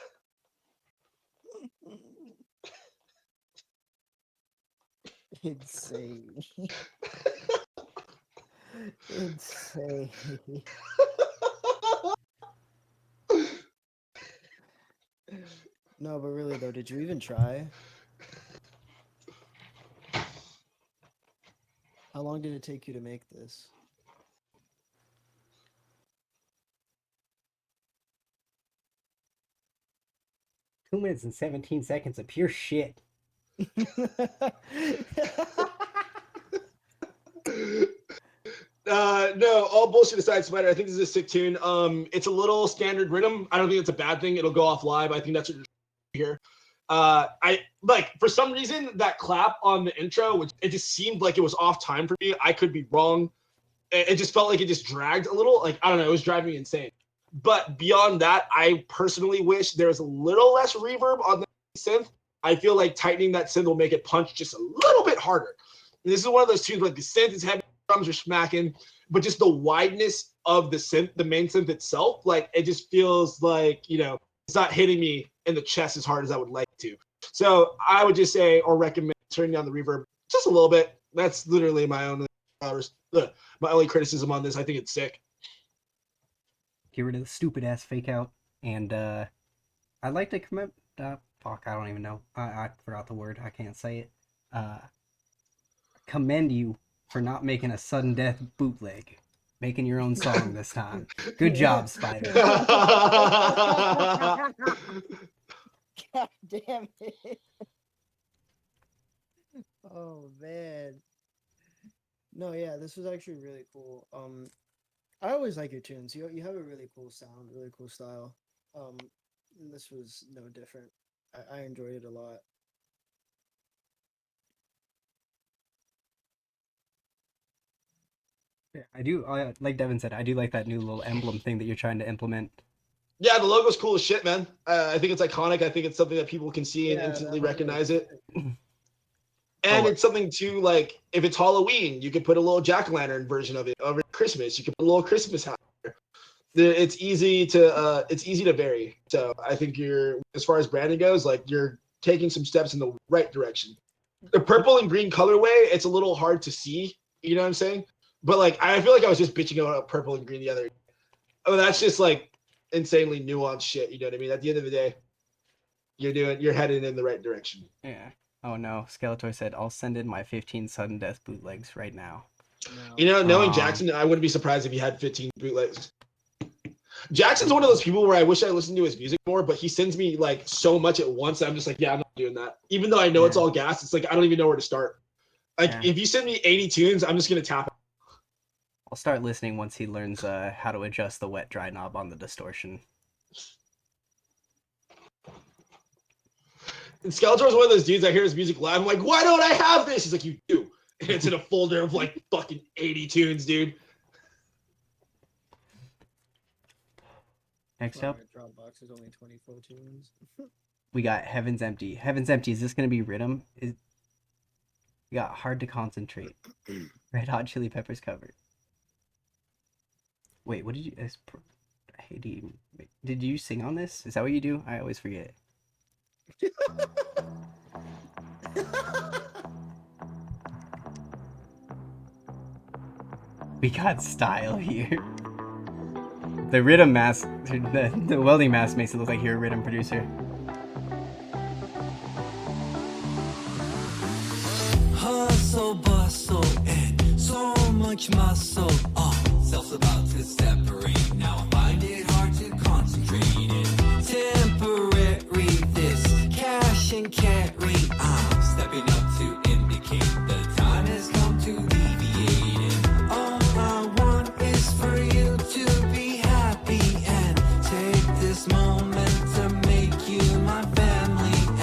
Insane. Insane. No, but really though, did you even try? How long did it take you to make this? Two minutes and 17 seconds of pure shit. No, all bullshit aside, Spider, I think this is a sick tune. It's a little standard rhythm. I don't think it's a bad thing. It'll go off live. I think that's what you're here. I like, for some reason, that clap on the intro, which it just seemed like it was off time for me. I could be wrong. It just felt like it just dragged a little. Like, I don't know, it was driving me insane. But beyond that, I personally wish there was a little less reverb on the synth. I feel like tightening that synth will make it punch just a little bit harder. And this is one of those tunes, like the synth is heavy, drums are smacking, but just the wideness of the synth, the main synth itself, like it just feels like, you know, it's not hitting me in the chest as hard as I would like to. So I would just say, or recommend turning down the reverb just a little bit. That's literally my only criticism on this. I think it's sick. Get rid of the stupid ass fake out, and I'd like to commit. Fuck, I don't even know. I forgot the word. I can't say it. Commend you for not making a sudden death bootleg, making your own song this time. Good job, Spider. God damn it. Oh man. No, yeah, this was actually really cool. I always like your tunes. You have a really cool sound, really cool style. This was no different. I enjoyed it a lot. Yeah, I do. Like Devin said, I do like that new little emblem thing that you're trying to implement. Yeah, the logo's cool as shit, man. I think it's iconic. I think it's something that people can see and Yeah, instantly that was recognize really it. And Oh, it's something too, like, if it's Halloween, you could put a little jack-o'-lantern version of it. Over Christmas, you could put a little Christmas hat. It's easy to vary. So I think you're, as far as branding goes, like you're taking some steps in the right direction. The purple and green colorway, it's a little hard to see. You know what I'm saying? But like, I feel like I was just bitching about purple and green the other. Oh, that's just like insanely nuanced shit. You know what I mean? At the end of the day, you're headed in the right direction. yeah. Oh no, Skeletor said, I'll send in my 15 sudden death bootlegs right now. No. You know, knowing Aw. Jackson, I wouldn't be surprised if he had 15 bootlegs. Jackson's one of those people where I wish I listened to his music more, but he sends me like so much at once. I'm just like, yeah, I'm not doing that. Even though I know it's Yeah. all gas, it's like I don't even know where to start. Like Yeah. if you send me 80 tunes, I'm just gonna tap it. I'll start listening once he learns how to adjust the wet dry knob on the distortion. And Skeletor's one of those dudes. I hear his music live. I'm like, why don't I have this? He's like, you do. And it's in a folder of like fucking 80 tunes, dude. Next up, Dropbox is only 24 tunes. we got Heaven's Empty. Heaven's Empty, is this going to be rhythm? We got Hard to Concentrate. Red Hot Chili Peppers cover. Wait, what did you... Did you sing on this? Is that what you do? I always forget. We got style here. The rhythm mask, the welding mask makes it look like you're a rhythm producer. Hustle, bustle, and so much muscle. Self's about to separate. Now I find it hard to concentrate. And temporary, this cash and carry. I'm stepping up to indicate the time has come to deviate. And all I want is for you to be happy and take this moment to make you my family.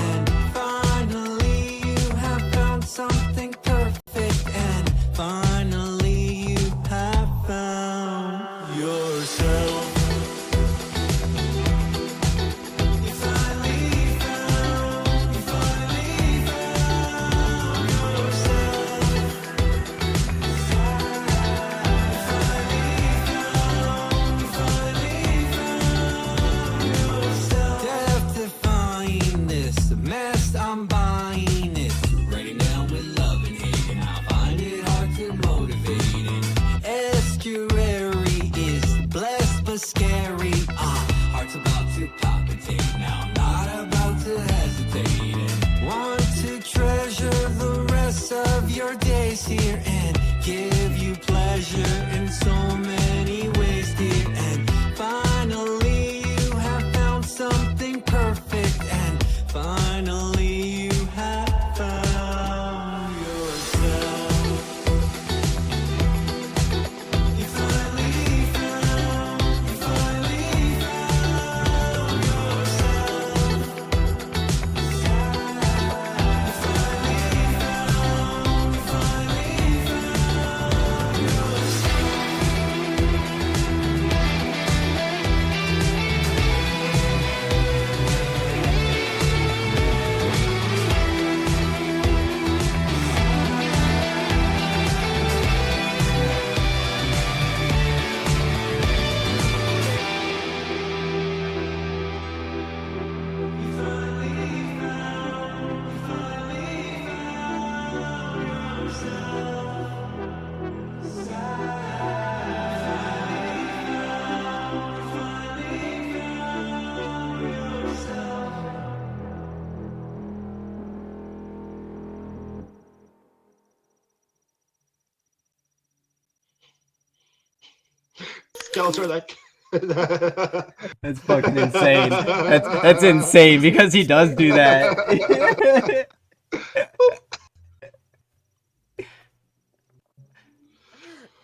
Skeletor, that. That's fucking insane. That's insane because he does do that.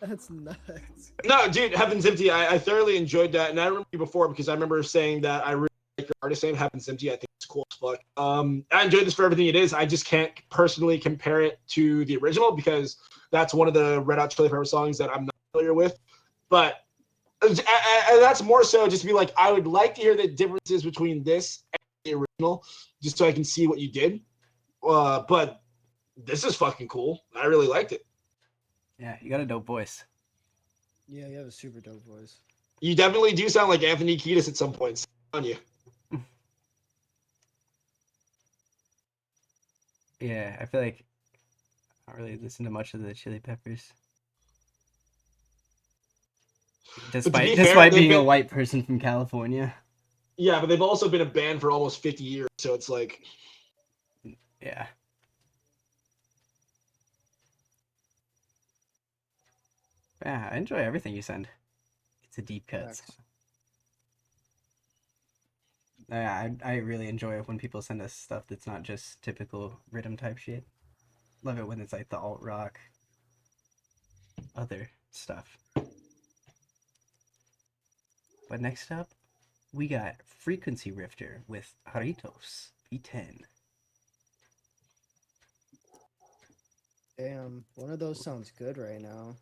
That's nuts. No, dude, Heaven's Empty. I thoroughly enjoyed that, and I remember you before because I remember saying that I really like your artist name, Heaven's Empty. I think it's cool as fuck. I enjoyed this for everything it is. I just can't personally compare it to the original because that's one of the Red Hot Chili Pepper songs that I'm not familiar with. But that's more so just to be like, I would like to hear the differences between this and the original, just so I can see what you did. But this is fucking cool. I really liked it. Yeah, you got a dope voice. Yeah, you have a super dope voice. You definitely do sound like Anthony Kiedis at some points. On you. Yeah, I feel like I don't really listen to much of the Chili Peppers. Despite fair, being a white person from California. Yeah, but they've also been a band for almost 50 years, so it's like... Yeah. Yeah, I enjoy everything you send. It's a deep cut. Facts. Yeah, I really enjoy it when people send us stuff that's not just typical rhythm type shit. Love it when it's like the alt rock, other stuff. But next up, we got Frequency Rifter with Jarritos V10. Damn, one of those sounds good right now.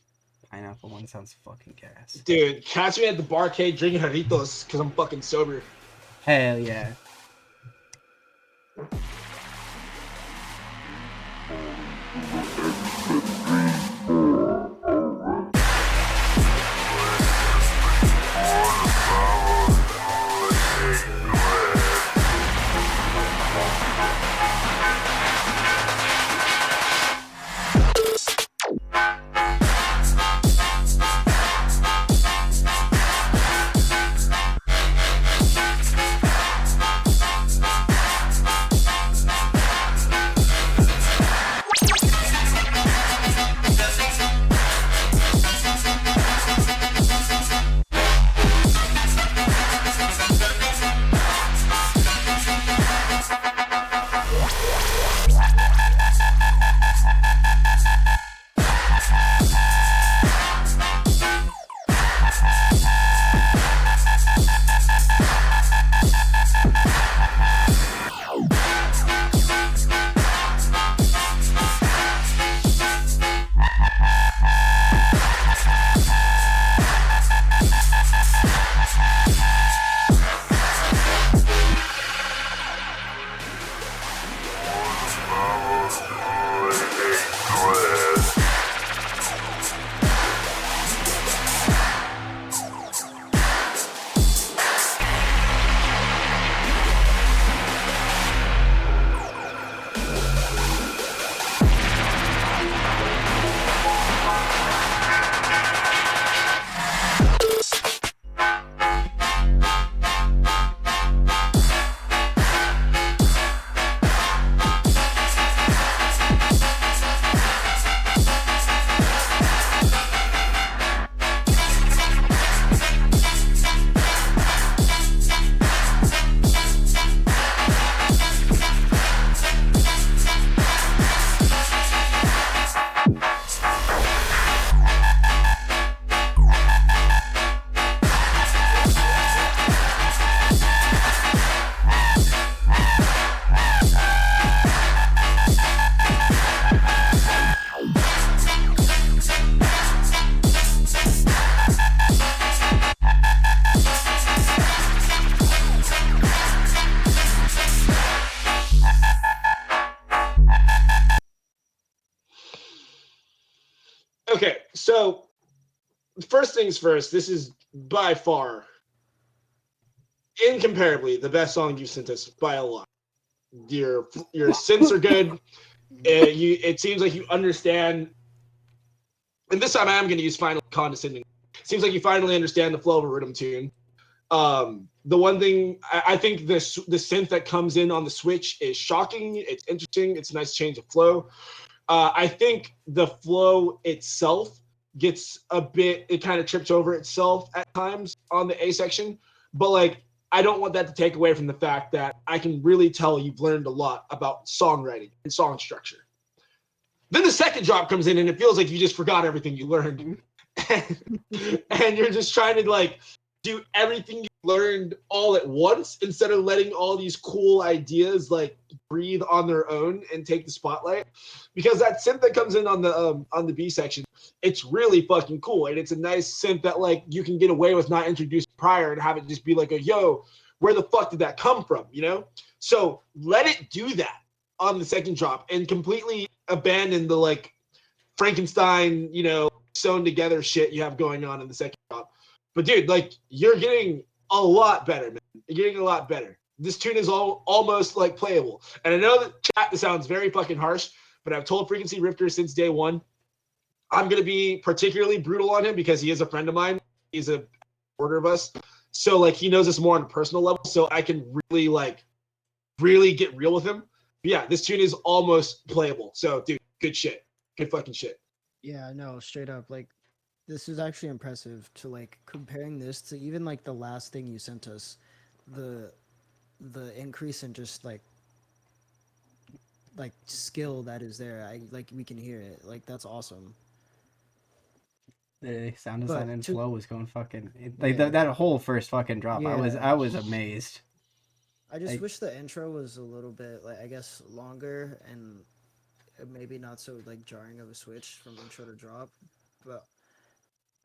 Pineapple one sounds fucking gas. Dude, catch me at the barcade drinking Jarritos because I'm fucking sober. Hell yeah. Okay, so first things first, this is by far, incomparably, the best song you've sent us by a lot. Your synths are good. It seems like you understand, and this time I am going to use final condescending. It seems like you finally understand the flow of a rhythm tune. The one thing I think the synth that comes in on the switch is shocking. It's interesting. It's a nice change of flow. I think the flow itself gets a bit, it kind of trips over itself at times on the A section, but like I don't want that to take away from the fact that I can really tell you've learned a lot about songwriting and song structure. Then the second drop comes in and it feels like you just forgot everything you learned. And you're just trying to like do everything you learned all at once instead of letting all these cool ideas like breathe on their own and take the spotlight. Because that synth that comes in on the B section, it's really fucking cool. And it's a nice synth that like you can get away with not introducing prior and have it just be like a yo, where the fuck did that come from? You know? So let it do that on the second drop and completely abandon the like Frankenstein, you know, sewn together shit you have going on in the second drop. But dude, like you're getting a lot better, man. You're getting a lot better. This tune is almost like playable. And I know that chat, this sounds very fucking harsh, but I've told Frequency Rifter since day one, I'm going to be particularly brutal on him because he is a friend of mine. He's a order of us. So like he knows us more on a personal level. So I can really get real with him. But yeah, this tune is almost playable. So dude, good shit. Good fucking shit. Yeah, no, straight up. Like, this is actually impressive to like comparing this to even like the last thing you sent us, the increase in just like skill that is there. I like we can hear it. Like that's awesome. The sound design But and to- flow was going fucking like Yeah. that whole first fucking drop. I Yeah. was amazed. I just Like- wish the intro was a little bit like I guess longer and maybe not so like jarring of a switch from intro to drop. But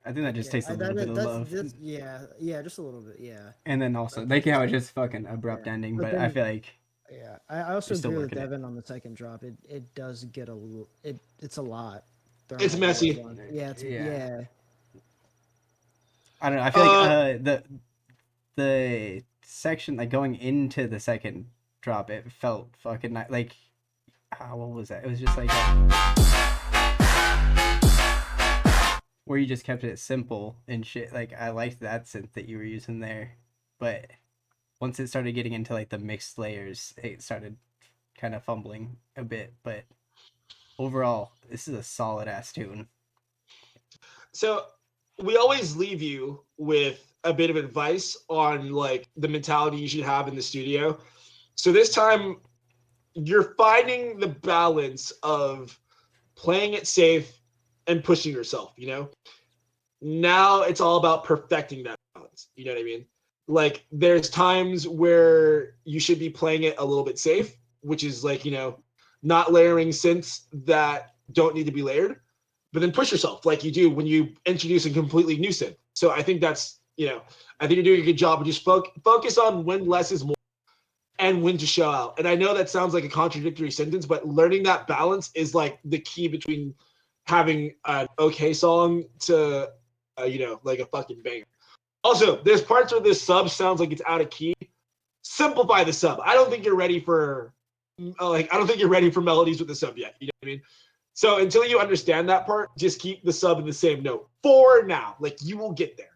I think that just takes a little bit of love. yeah, just a little bit, yeah. And then also like how it just fucking abrupt Yeah. ending, But but I then- feel like Yeah, I also You're still agree with working it. Devin on the second drop. It does get a little. It's a lot. It's messy. Yeah, it's Yeah. yeah. I don't know. I feel like the section like going into the second drop, it felt fucking like what was that? It was just like where you just kept it simple and shit. Like I liked that synth that you were using there, but once it started getting into like the mixed layers, it started kind of fumbling a bit. But overall, this is a solid ass tune. So we always leave you with a bit of advice on like the mentality you should have in the studio. So this time you're finding the balance of playing it safe and pushing yourself, you know? Now it's all about perfecting that balance. You know what I mean? Like there's times where you should be playing it a little bit safe, which is like, you know, not layering synths that don't need to be layered, but then push yourself like you do when you introduce a completely new synth. So I think that's, you know, I think you're doing a good job of just focus on when less is more and when to show out. And I know that sounds like a contradictory sentence, but learning that balance is like the key between having an okay song to, you know, like a fucking banger. Also, there's parts where this sub sounds like it's out of key. Simplify the sub. I don't think you're ready for melodies with the sub yet. You know what I mean? So until you understand that part, just keep the sub in the same note for now. Like you will get there.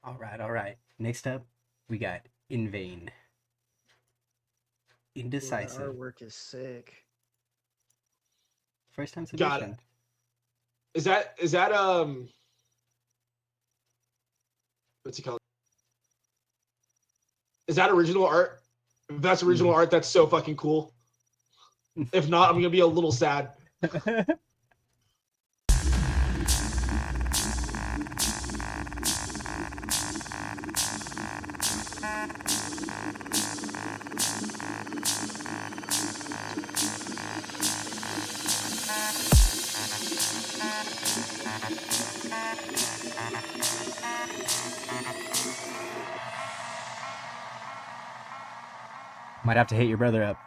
All right. Next up, we got In Vain. Ooh, that Indecisive. artwork is sick. First time Got submission. Is that what's he called? Is that original art? If that's original art, that's so fucking cool. If not, I'm gonna be a little sad. Might have to hit your brother up.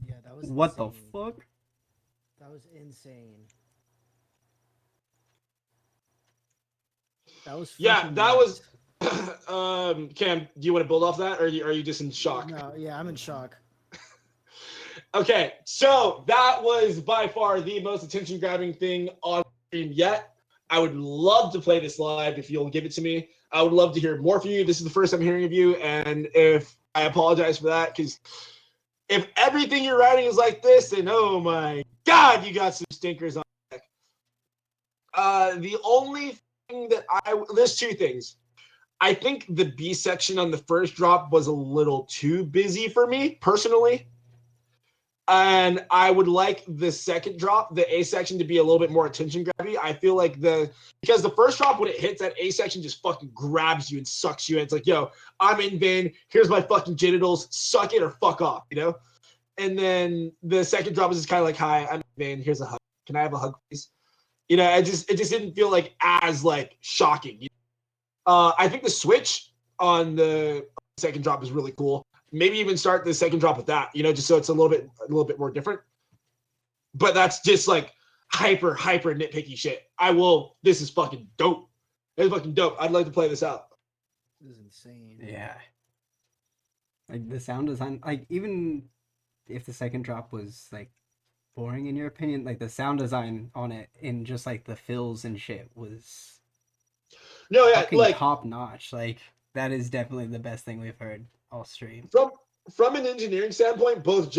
Yeah, that was What the insane. fuck? That was insane. That was Yeah, freaking that was. nuts. Cam, do you want to build off that, or are you just in shock? No, yeah, I'm in shock. Okay, so that was by far the most attention-grabbing thing on stream yet. I would love to play this live if you'll give it to me. I would love to hear more from you. This is the first I'm hearing of you, and if I apologize for that, because if everything you're writing is like this, then oh my god, you got some stinkers on deck. The only thing that there's two things. I think the B section on the first drop was a little too busy for me personally. And I would like the second drop, the A section, to be a little bit more attention grabby. I feel like because the first drop, when it hits, that A section just fucking grabs you and sucks you in. It's like, yo, I'm in vain. Here's my fucking genitals. Suck it or fuck off, you know? And then the second drop is just kind of like, hi, I'm in vain. Here's a hug. Can I have a hug, please? You know, it just didn't feel like as like shocking. You know? I think the switch on the second drop is really cool. Maybe even start the second drop with that, you know, just so it's a little bit more different. But that's just like hyper nitpicky shit. This is fucking dope. It's fucking dope. I'd like to play this out. This is insane. Yeah. Like the sound design, like even if the second drop was like boring in your opinion, like the sound design on it and just like the fills and shit was fucking like top notch. Like that is definitely the best thing we've heard all stream. From an engineering standpoint, both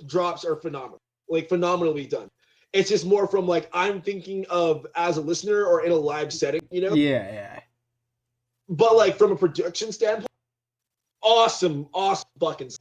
drops are phenomenal, like phenomenally done. It's just more from like I'm thinking of as a listener or in a live setting, you know. Yeah. But like from a production standpoint, awesome fucking.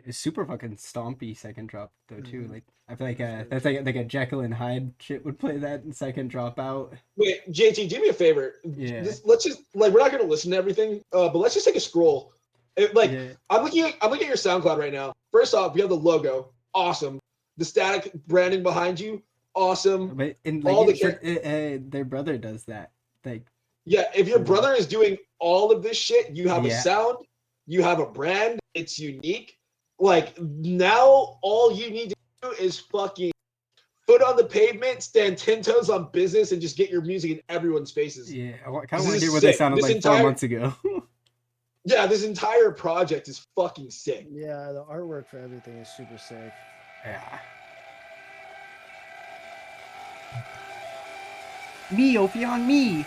It's super fucking stompy second drop though too. Like I feel like that's like a Jekyll and Hyde shit would play that in second drop out. Wait, JT, do me a favor. Yeah. Let's just like we're not gonna listen to everything, but let's just take a scroll. I'm looking at your SoundCloud right now. First off, you have the logo, awesome. The static branding behind you, awesome. But their brother does that. Like yeah, if your brother is doing all of this shit, you have a sound, you have a brand, it's unique. Like now, all you need to do is fucking foot on the pavement, stand 10 toes on business, and just get your music in everyone's faces. Yeah, I kind of want to hear what they sounded like 4 months ago. Yeah, this entire project is fucking sick. Yeah, the artwork for everything is super sick. Yeah. Me, Opie on me.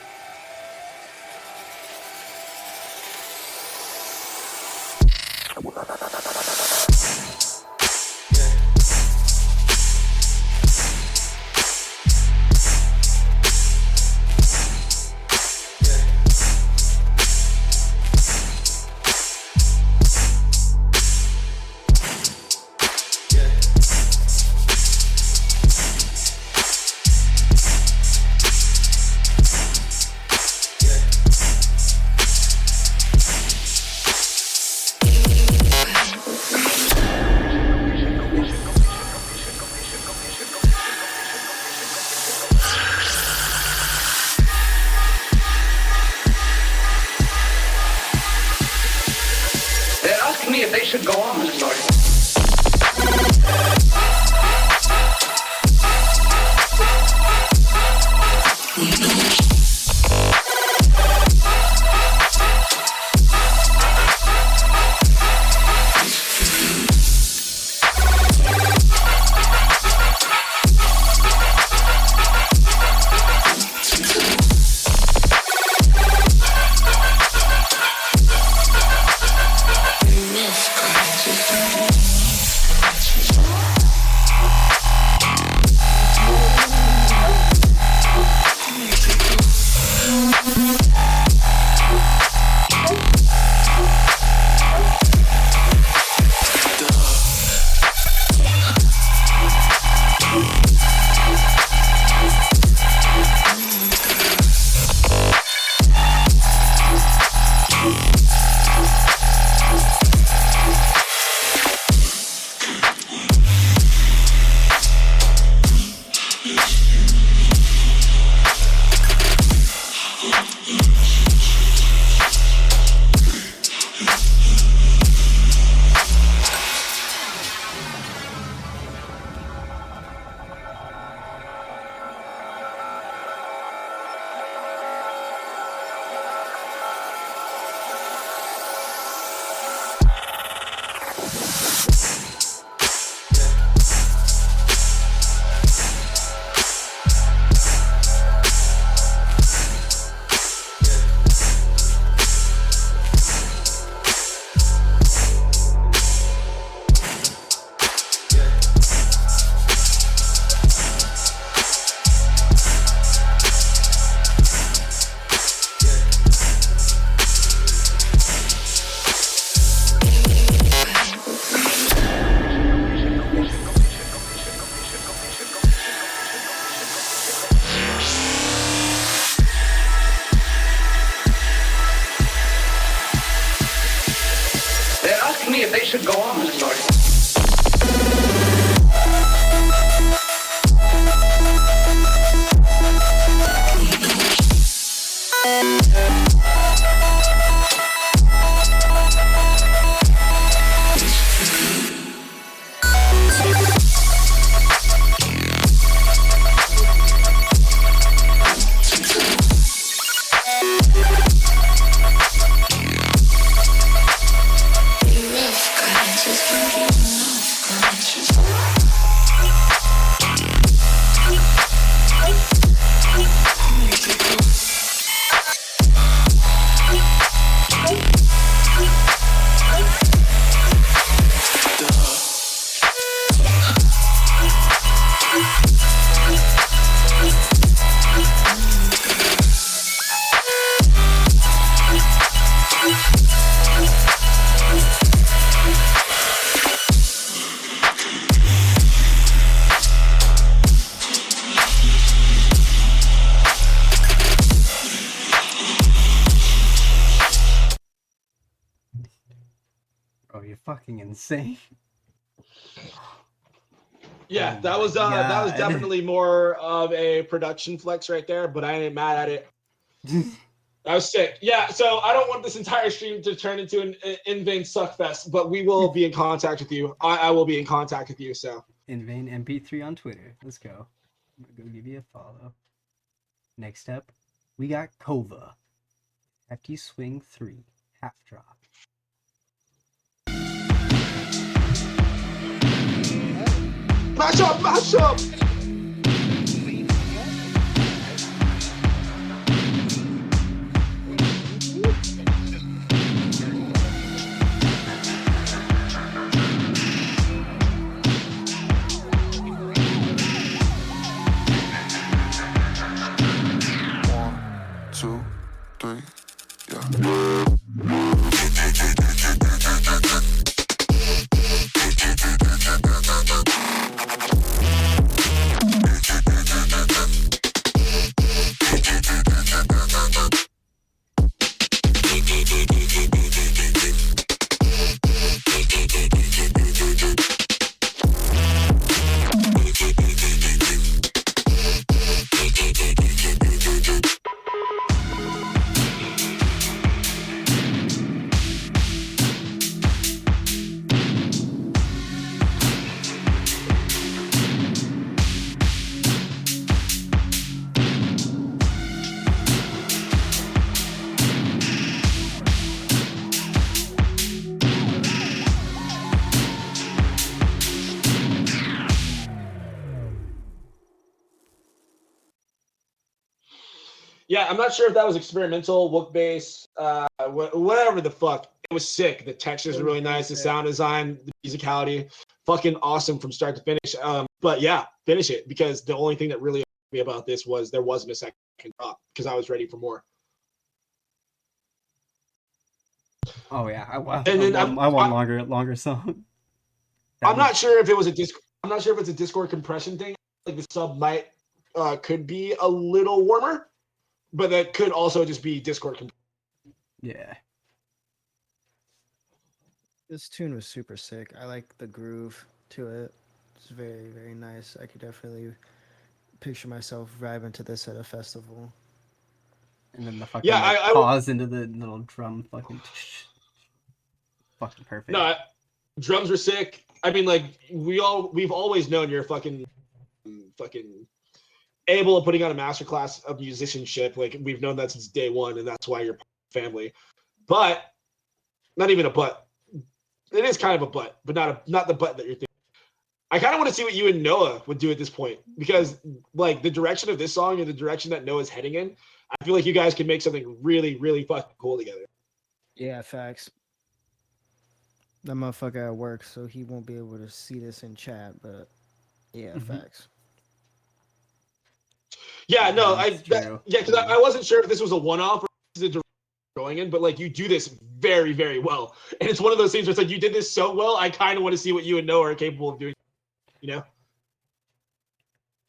fucking insane. Yeah, Oh that my was God. definitely more of a production flex right there, but I ain't mad at it. That was sick. Yeah, so I don't want this entire stream to turn into an in vain suck fest, but we will be in contact with you. I will be in contact with you. So In vain MP3 on Twitter. Let's go. I'm gonna go give you a follow. Next up, we got Kova. Hefty Swing 3. Half drop. mash up, mash up. Two, three, yeah. Yeah, I'm not sure if that was experimental, wook bass, whatever the fuck. It was sick. The textures were really nice. The sound design, the musicality, fucking awesome from start to finish. But yeah, finish it, because the only thing that really annoyed me about this was there wasn't a second drop, because I was ready for more. Oh yeah, I want I longer song. I'm not sure if it was a Discord. I'm not sure if it's a Discord compression thing. Like the sub might could be a little warmer, but that could also just be Discord compression. Yeah. This tune was super sick. I like the groove to it. It's very, very nice. I could definitely picture myself vibing to this at a festival. And then the fucking I pause into the little drum fucking perfect. No, drums were sick. I mean, like we've always known you're fucking able of putting on a masterclass of musicianship. Like we've known that since day one, and that's why you're family. But not even a but. It is kind of a but not the but that you're thinking. I kind of want to see what you and Noah would do at this point, because like the direction of this song and the direction that Noah's heading in, I feel like you guys can make something really, really fucking cool together. Yeah, facts. That motherfucker at work, so he won't be able to see this in chat, but yeah, facts. Yeah, no, True. because I wasn't sure if this was a one-off or this is a direction going in, but like you do this very, very well, and it's one of those things where it's like you did this so well. I kind of want to see what you and Noah are capable of doing. You know,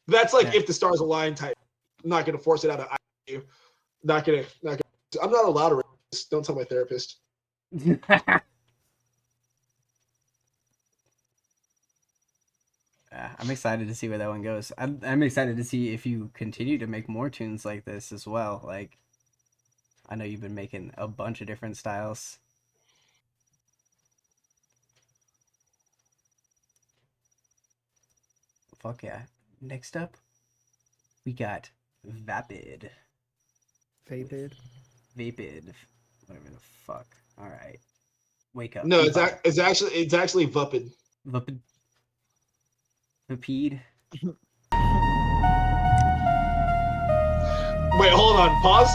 that's like if the stars align type. I'm not gonna force it out of you. Not gonna. I'm not allowed to rate this. Don't tell my therapist. I'm excited to see where that one goes. I'm excited to see if you continue to make more tunes like this as well. Like, I know you've been making a bunch of different styles. Fuck yeah. Next up, we got Vapid. Vapid. Whatever the fuck. Alright. Wake up. No, it's actually Vupid. Vapid. Wait, hold on. Pause.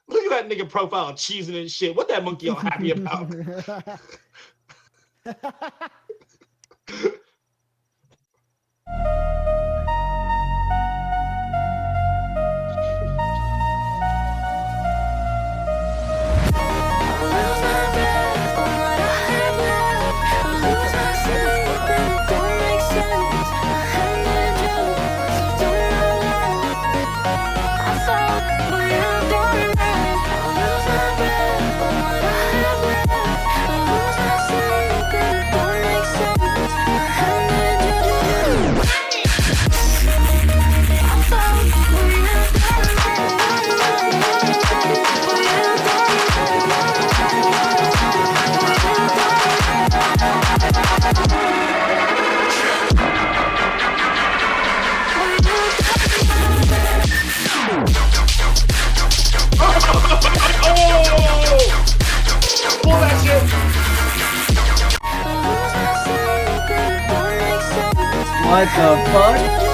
Look at that nigga profile cheesing and shit. What that monkey all happy about? What the fuck?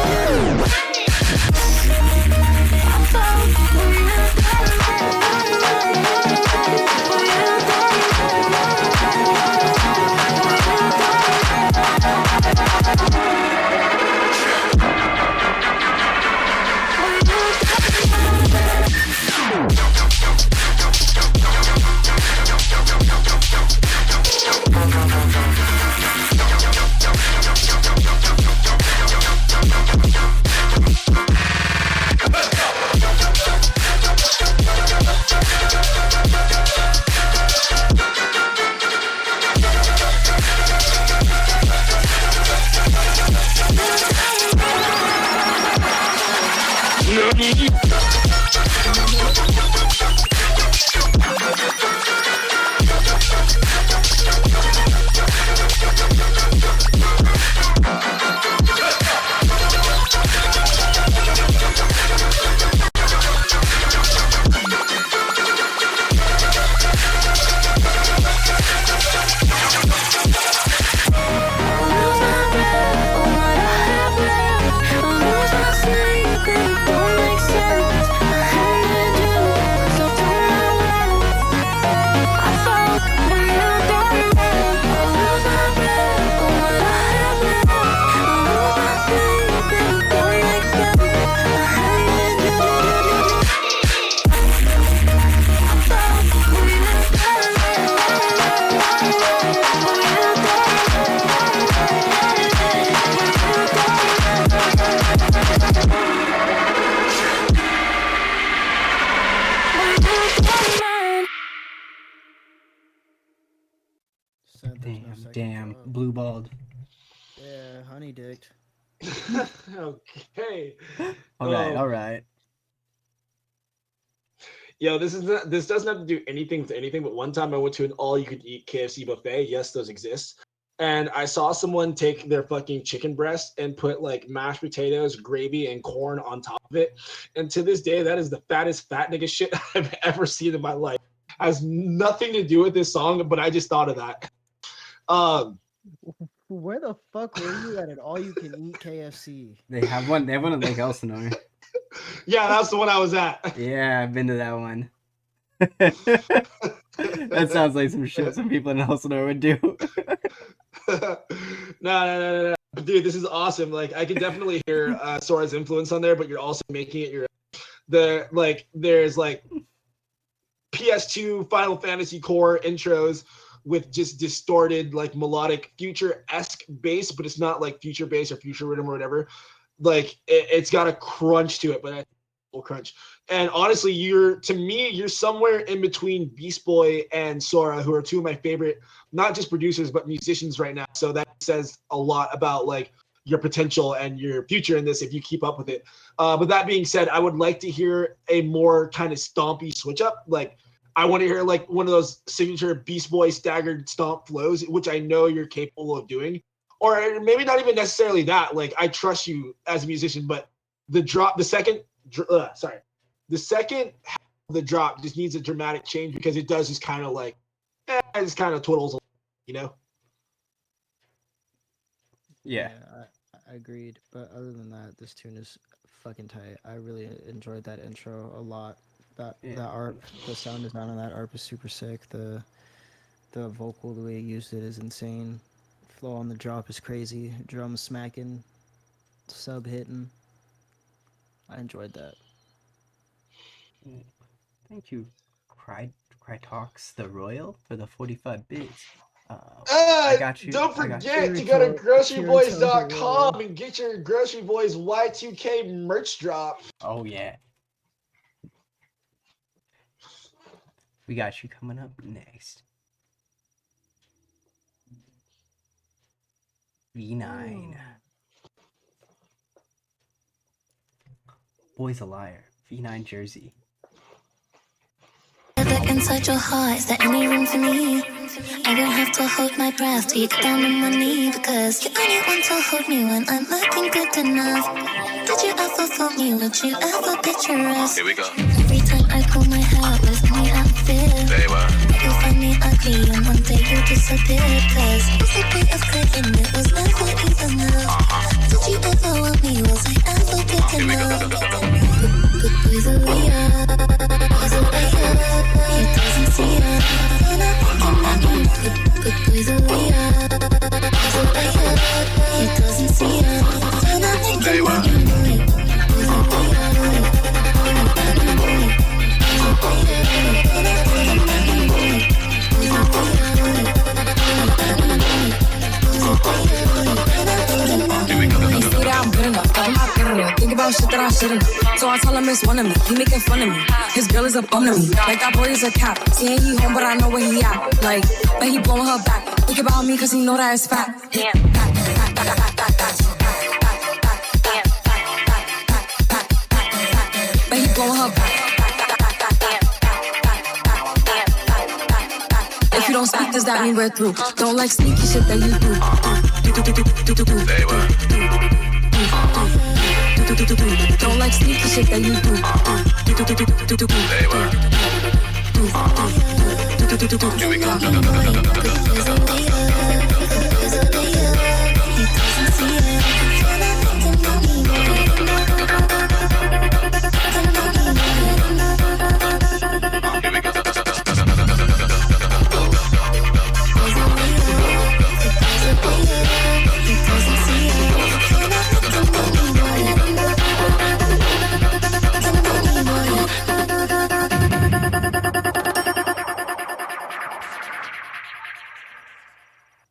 Said there's no second Damn, drop. blue balled. Yeah, honey dicked. Okay. All right. Yo, this doesn't have to do anything with anything, but one time I went to an all-you-could-eat KFC buffet. Yes, those exist. And I saw someone take their fucking chicken breast and put like mashed potatoes, gravy, and corn on top of it. And to this day, that is the fattest fat nigga shit I've ever seen in my life. Has nothing to do with this song, but I just thought of that. Where the fuck were you at an all-you-can-eat KFC? They have one in Lake Elsinore. Yeah, that's the one I was at. Yeah, I've been to that one. That sounds like some shit some people in Elsinore would do. No. Dude, this is awesome. Like, I can definitely hear Sora's influence on there, but you're also making it your there's like PS2 Final Fantasy core intros with just distorted, like melodic future-esque bass, but it's not like future bass or future rhythm or whatever. Like it's got a crunch to it, but I will crunch. And honestly, you're somewhere in between Beast Boy and Sora, who are two of my favorite, not just producers but musicians right now. So that says a lot about like your potential and your future in this if you keep up with it. But that being said, I would like to hear a more kind of stompy switch up. Like I want to hear like one of those signature Beast Boy staggered stomp flows, which I know you're capable of doing. Or maybe not even necessarily that. Like I trust you as a musician, but the second half of the drop just needs a dramatic change because it does just kind of like, it just kind of twiddles, you know? Yeah. I agreed. But other than that, this tune is fucking tight. I really enjoyed that intro a lot. That art, the sound design on that art was super sick. The vocal, the way he used it is insane. Flow on the drop is crazy. Drums smacking, sub hitting. I enjoyed that. Thank you, Crytox the Royal, for the 45 bits. I got you. Don't I got you. forget to go to GroceryBoiz.com and get your Grocery Boiz Y2K merch drop. Oh yeah. We got you coming up next. V9. Boy's a liar. V9 jersey. Look inside your heart, is there any room for me? I don't have to hold my breath till you get down on one knee, because you only want to hold me when I'm looking good enough. Did you ever fool me? Would you ever picture us? Here we go. Every time I pull my hair with me outfit, Say what? you find me ugly and one day you disappear. Cause it's a bit of clicking, it was never even enough. Did you about shit that I shouldn't. So I tell him it's one of me. He making fun of me. His girl is up under me. Like that boy is a cap. Saying he home, but I know where he at. Like, but he blowing her back. Think about me, cause he know that it's fat. But he blowing her back. If you don't speak, does that mean we're through? Don't like sneaky shit that you do. Don't like sneaky shit that you do.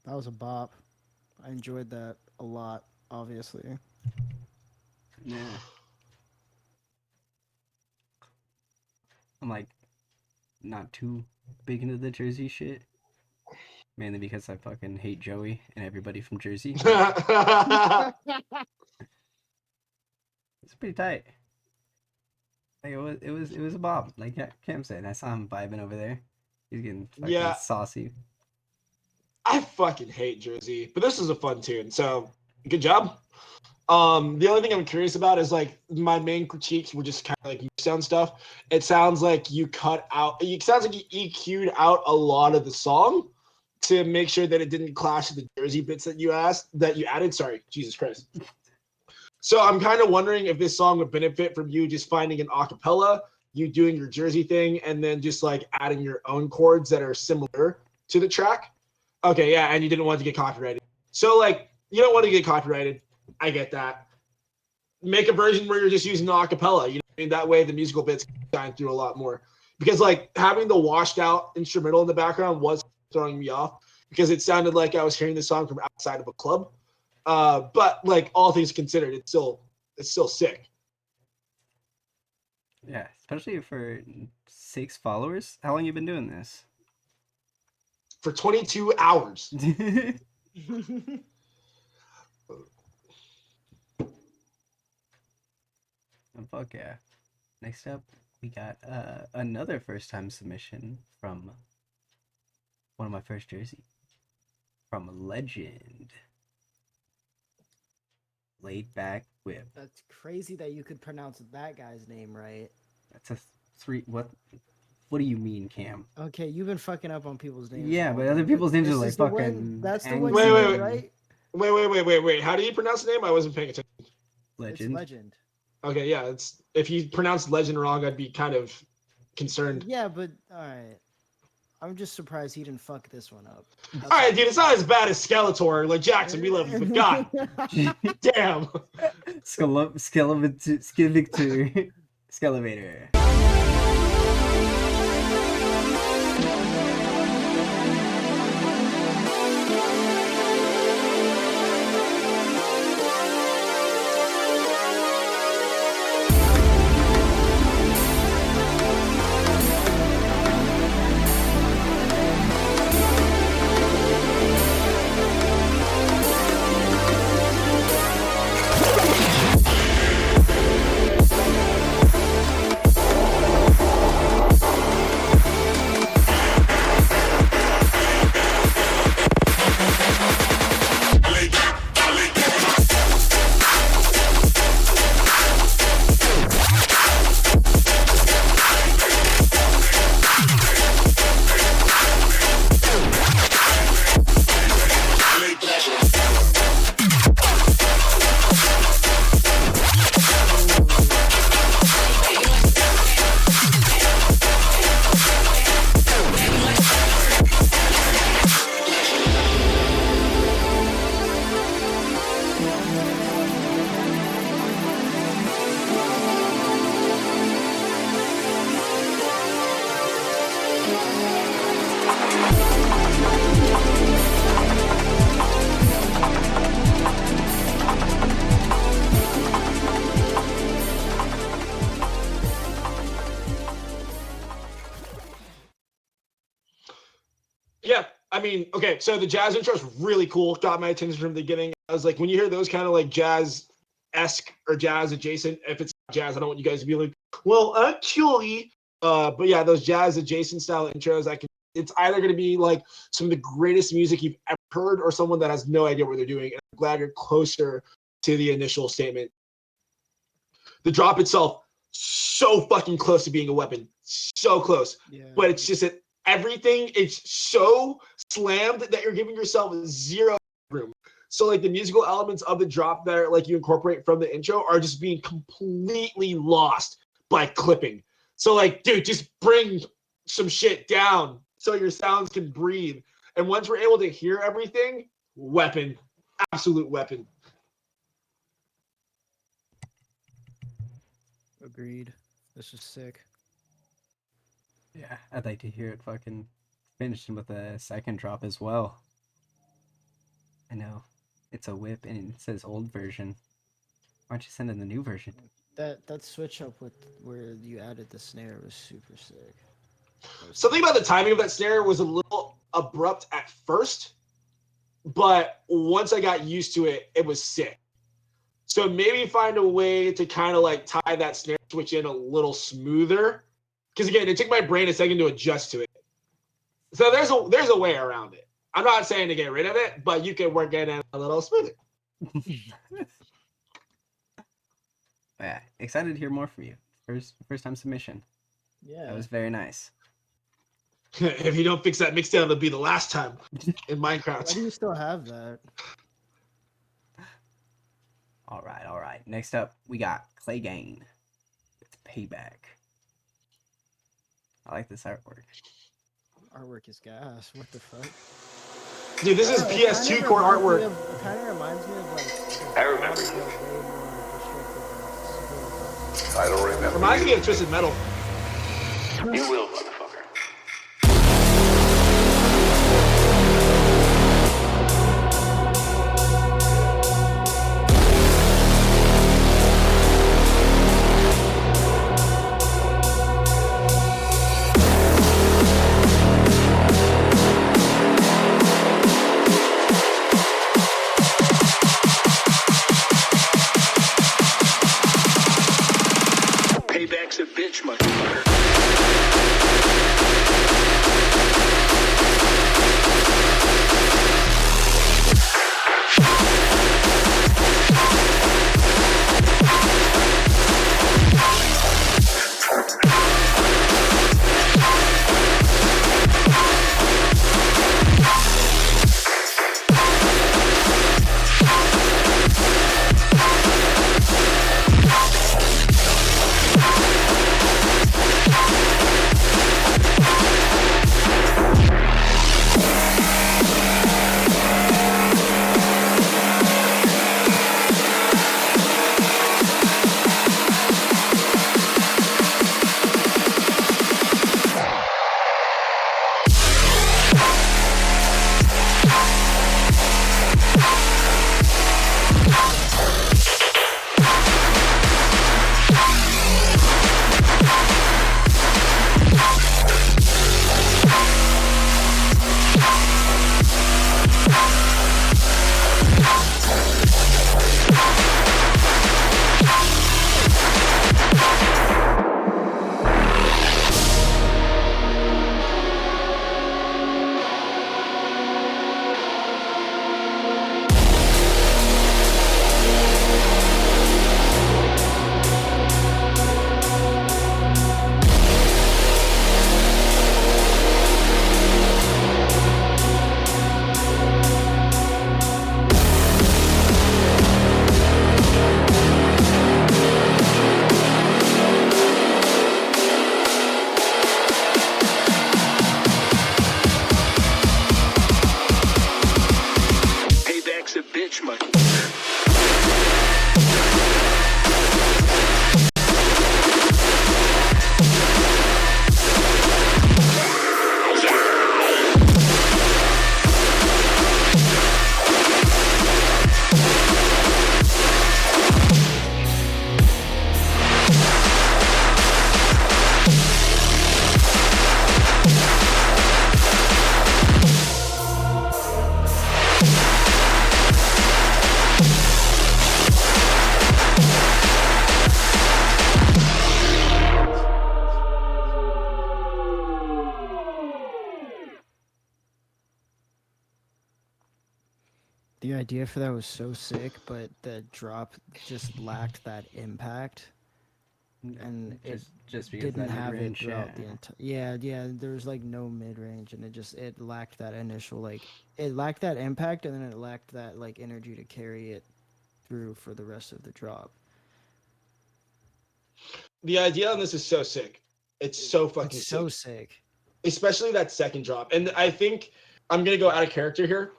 That was a bop. I enjoyed that a lot, obviously. Yeah. I'm like not too big into the Jersey shit. Mainly because I fucking hate Joey and everybody from Jersey. It's pretty tight. Like it was a bop. Like Cam said, I saw him vibing over there. He's getting fucking saucy. I fucking hate Jersey, but this is a fun tune, so good job. The only thing I'm curious about is like my main critiques were just kind of like sound stuff. It sounds like you cut out. It sounds like you EQ'd out a lot of the song to make sure that it didn't clash with the Jersey bits that you added. Sorry, Jesus Christ. So I'm kind of wondering if this song would benefit from you just finding an acapella, you doing your Jersey thing, and then just like adding your own chords that are similar to the track. Okay, yeah, and you didn't want to get copyrighted. So, like, you don't want to get copyrighted. I get that. Make a version where you're just using the acapella. You know what I mean? That way the musical bits shine through a lot more. Because, like, having the washed out instrumental in the background was throwing me off because it sounded like I was hearing the song from outside of a club. But, like, all things considered, it's still sick. Yeah, especially for 6 followers. How long you been doing this? For 22 hours. Oh, fuck yeah. Next up, we got another first-time submission from one of my first Jersey. From Legend. Laid Back Whip. That's crazy that you could pronounce that guy's name right. That's a 3... What do you mean, Cam? Okay, you've been fucking up on people's names. Yeah, but other people's names are like fucking... One, that's the one Wait, you wait, did, wait. right? Wait. How do you pronounce the name? I wasn't paying attention. Legend. It's Legend. Okay, yeah. If you pronounced Legend wrong, I'd be kind of concerned. Yeah, but alright. I'm just surprised he didn't fuck this one up. All right, dude, it's not as bad as Skeletor. Like, Jackson, we love you, but God damn. Skelevator. mean, okay, so the jazz intro is really cool. Got my attention from the beginning. I was like, when you hear those kind of like jazz-esque or jazz adjacent, if it's not jazz, I don't want you guys to be like, well, actually, but yeah, those jazz adjacent style intros, it's either going to be like some of the greatest music you've ever heard or someone that has no idea what they're doing. And I'm glad you're closer to the initial statement. The drop itself, so fucking close to being a weapon. So close. Yeah. But it's just that everything, it's so slammed that you're giving yourself zero room. So like the musical elements of the drop that like you incorporate from the intro are just being completely lost by clipping. So like, dude, just bring some shit down so your sounds can breathe. And once we're able to hear everything, weapon, absolute weapon. Agreed. This is sick. Yeah, I'd like to hear it fucking finishing with a second drop as well. I know. It's a whip and it says old version. Why don't you send in the new version? That switch up with where you added the snare was super sick. Something about the timing of that snare was a little abrupt at first, but once I got used to it, it was sick. So maybe find a way to kind of like tie that snare switch in a little smoother. Because again, it took my brain a second to adjust to it. So there's a way around it. I'm not saying to get rid of it, but you can work it in a little smoother. Yeah, excited to hear more from you. First time submission. Yeah. That was very nice. If you don't fix that mixdown, it'll be the last time in Why Minecraft. do you still have that? All right. Next up, we got Clay Gain. It's Payback. I like this artwork. Artwork is gas. What the fuck? Dude, this is PS2 core artwork. It kind of reminds me of like. I remember you. I don't remember. Reminds me of Twisted Metal. You will, motherfucker. Payback's a bitch, motherfucker. Payback's a bitch, motherfucker. The idea for that was so sick, but the drop just lacked that impact, and it Just because of didn't that mid have it range. throughout the entire. Yeah. There was like no mid range, and it lacked that initial it lacked that impact, and then it lacked that like energy to carry it through for the rest of the drop. The idea on this is so sick. It's so fucking It's so sick. sick. Especially that second drop. And I think I'm gonna go out of character here.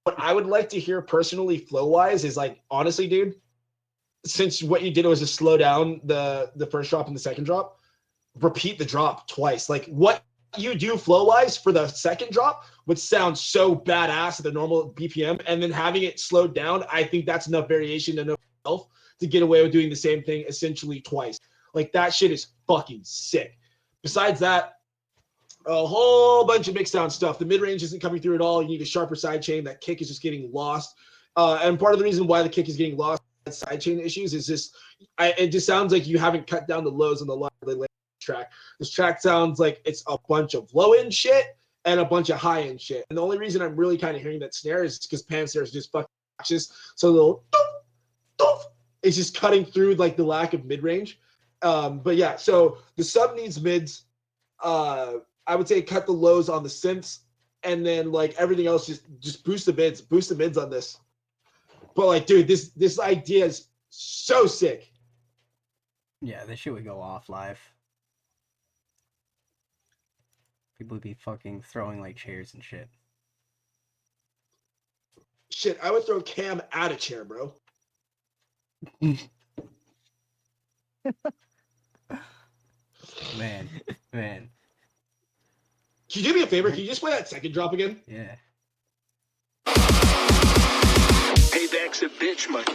What I would like to hear personally, flow wise, is like honestly, dude. Since what you did was just slow down the first drop and the second drop, repeat the drop twice. Like what you do flow wise for the second drop would sound so badass at the normal BPM, and then having it slowed down, I think that's enough variation in itself to get away with doing the same thing essentially twice. Like that shit is fucking sick. Besides that, a whole bunch of mixed down stuff. The mid range isn't coming through at all. You need a sharper side chain. That kick is just getting lost. And part of the reason why the kick is getting lost, side chain issues, is just it just sounds like you haven't cut down the lows on the track. This track sounds like it's a bunch of low end shit and a bunch of high end shit. And the only reason I'm really kind of hearing that snare is because Pam snare is just fucking obnoxious. So the little doof, doof, it's just cutting through like the lack of mid range. But yeah, so the sub needs mids. I would say cut the lows on the synths, and then like everything else, just boost the mids on this. But like, dude, this idea is so sick. Yeah, this shit would go off live. People would be fucking throwing like chairs and shit. Shit, I would throw Cam at a chair, bro. Man. Can you do me a favor? Can you just play that second drop again? Yeah. Payback's a bitch, monkey.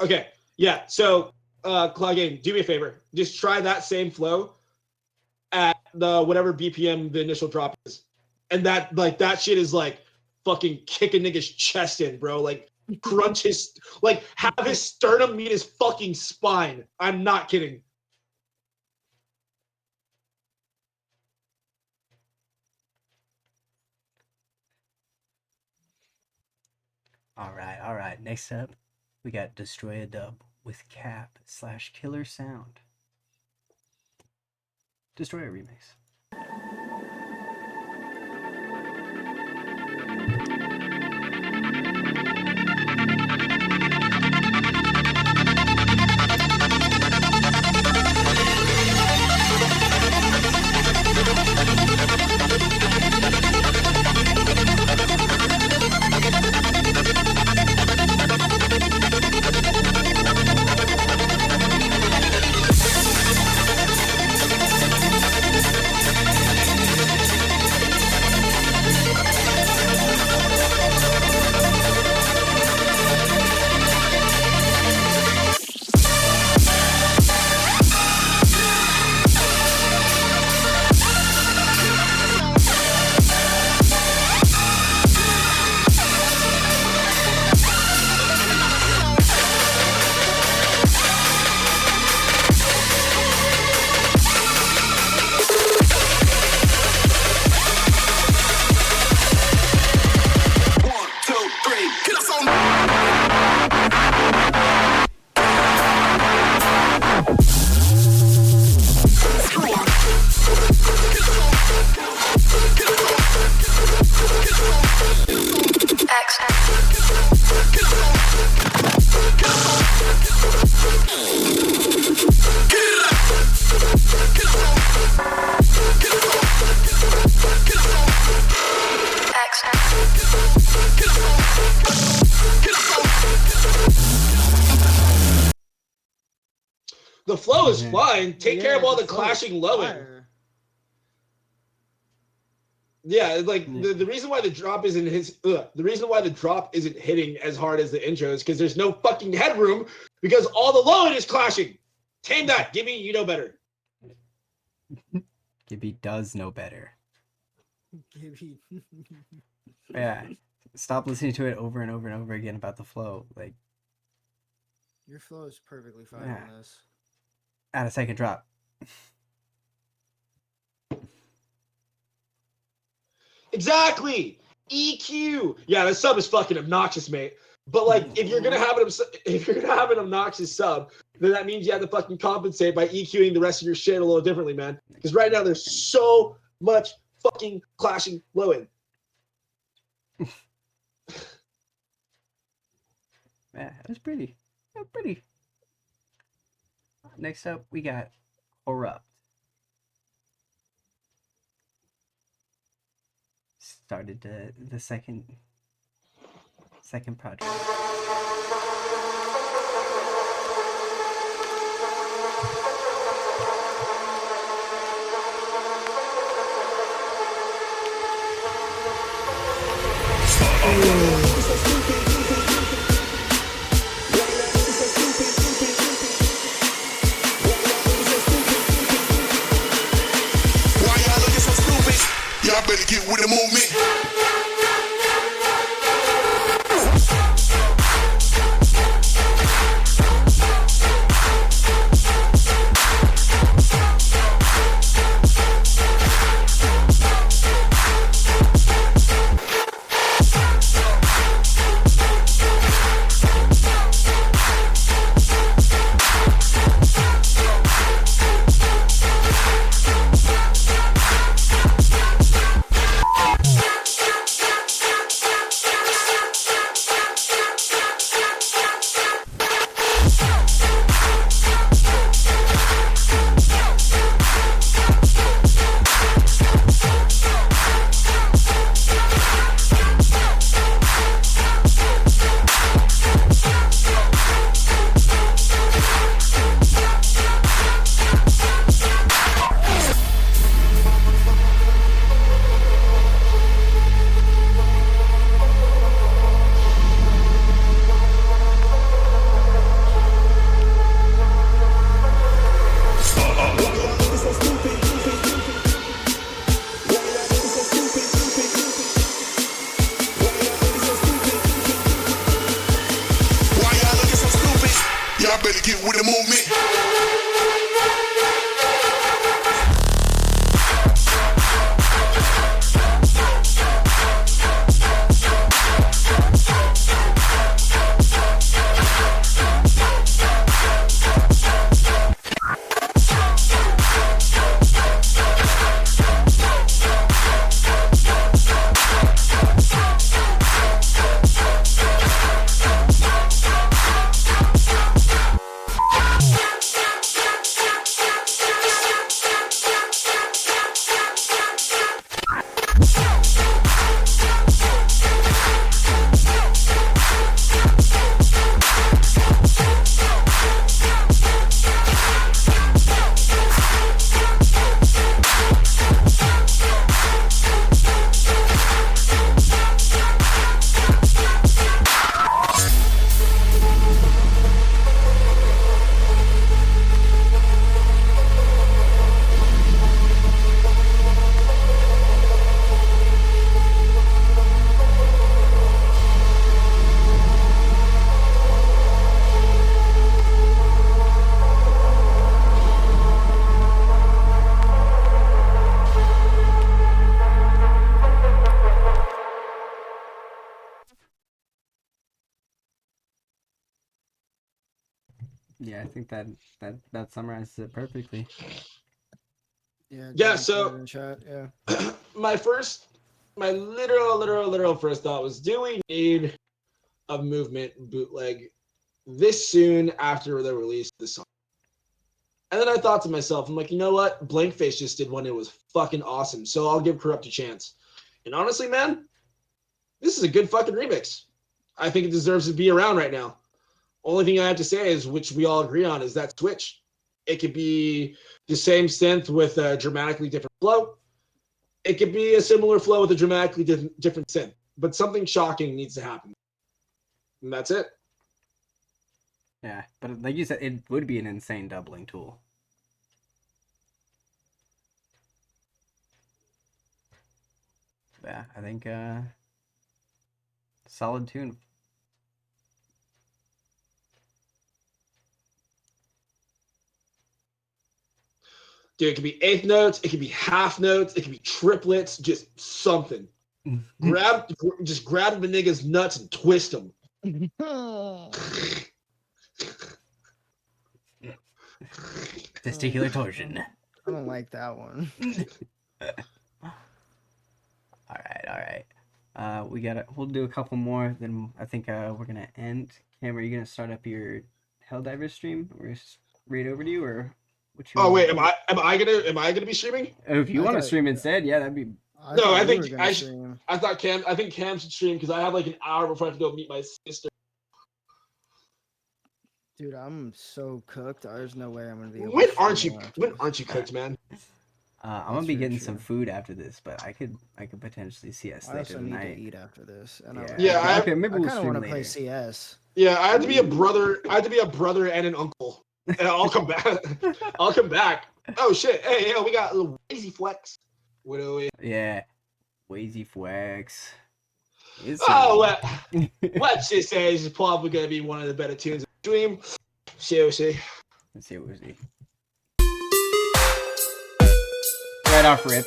Okay, yeah. So, Claude, do me a favor. Just try that same flow at the whatever BPM the initial drop is, and that shit is like fucking kick a nigga's chest in, bro. Like crunch his, like have his sternum meet his fucking spine. I'm not kidding. All right. Next up, we got Destroy a Dub with Cap/Killer Sound. Destroy a remix. The flow is fine. Take care of all the flow clashing is low end. fire. Yeah, like the reason why the drop isn't hitting as hard as the intro is because there's no fucking headroom because all the low end is clashing. Tame that. Give me, you know better. Gibby does know better. Gibby. Yeah. Stop listening to it over and over and over again about the flow. Like, Your flow is perfectly fine Yeah. on this. Add a second drop. Exactly. EQ. Yeah, the sub is fucking obnoxious, mate. But like, if you're gonna have an obnoxious sub, then that means you have to fucking compensate by EQing the rest of your shit a little differently, man. Because right now there's so much fucking clashing low end. Yeah, that's pretty. That's pretty. Next up, we got Corrupt. Started the second project. Why y'all looking so stupid? Y'all better get with the movement. Y'all better get with the movement. Yeah, I think that summarizes it perfectly. Yeah. Yeah, James so- put it in chat. Yeah. my literal first thought was, do we need a movement bootleg this soon after the release of the song? And then I thought to myself, I'm like, you know what? Blankface just did one. It was fucking awesome. So I'll give Corrupt a chance. And honestly, man, this is a good fucking remix. I think it deserves to be around right now. Only thing I have to say is, which we all agree on, is that switch. It could be the same synth with a dramatically different flow. It could be a similar flow with a dramatically different synth. But something shocking needs to happen. And that's it. Yeah, but like you said, it would be an insane doubling tool. Yeah, I think solid tune. Dude, it could be eighth notes, it could be half notes, it could be triplets, just something. Just grab the nigga's nuts and twist them. Testicular torsion. I don't like that one. All right. We'll do a couple more, then I think we're gonna end. Cam, are you gonna start up your Helldiver stream? Or just read over to you, or what you? Oh wait, am I gonna be streaming? Oh, if you I want to thought- stream instead, yeah, that'd be. No, I thought you think were gonna stream. I think Cam should stream because I have like an hour before I have to go meet my sister. Dude, I'm so cooked. There's no way I'm gonna be able When to aren't stream you after when this. aren't you cooked, man? I'm gonna That's be very getting some true. food after this, but I could potentially CS I later also need to tonight. eat after this. And Yeah, I- okay, maybe I we'll kind of stream want to play later. CS. Yeah, I had to be a brother. I had to be a brother and an uncle. And I'll come back. I'll come back. Oh shit! Hey, yeah, we got a little lazy flex. What do we? Yeah, Wazy Flex. Oh, let's just say this is probably gonna be one of the better tunes of the stream. Seriously. Let's see what we see. Right off rip.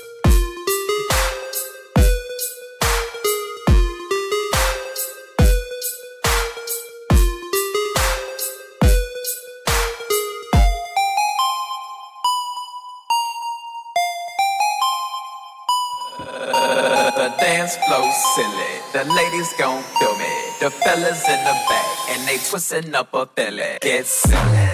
The dance flow silly, the ladies gon' feel me. The fellas in the back, and they twisting up a belly. Get silly.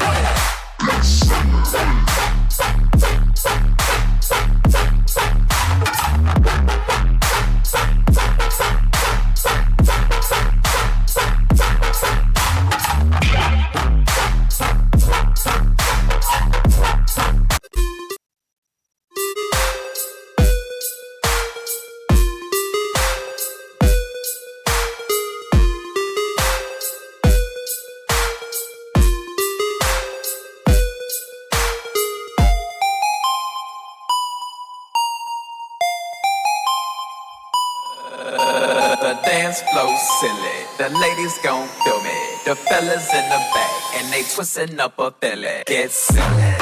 The dance flow silly, the ladies gon' feel me. The fellas in the back, and they twisting up a belly. Get silly.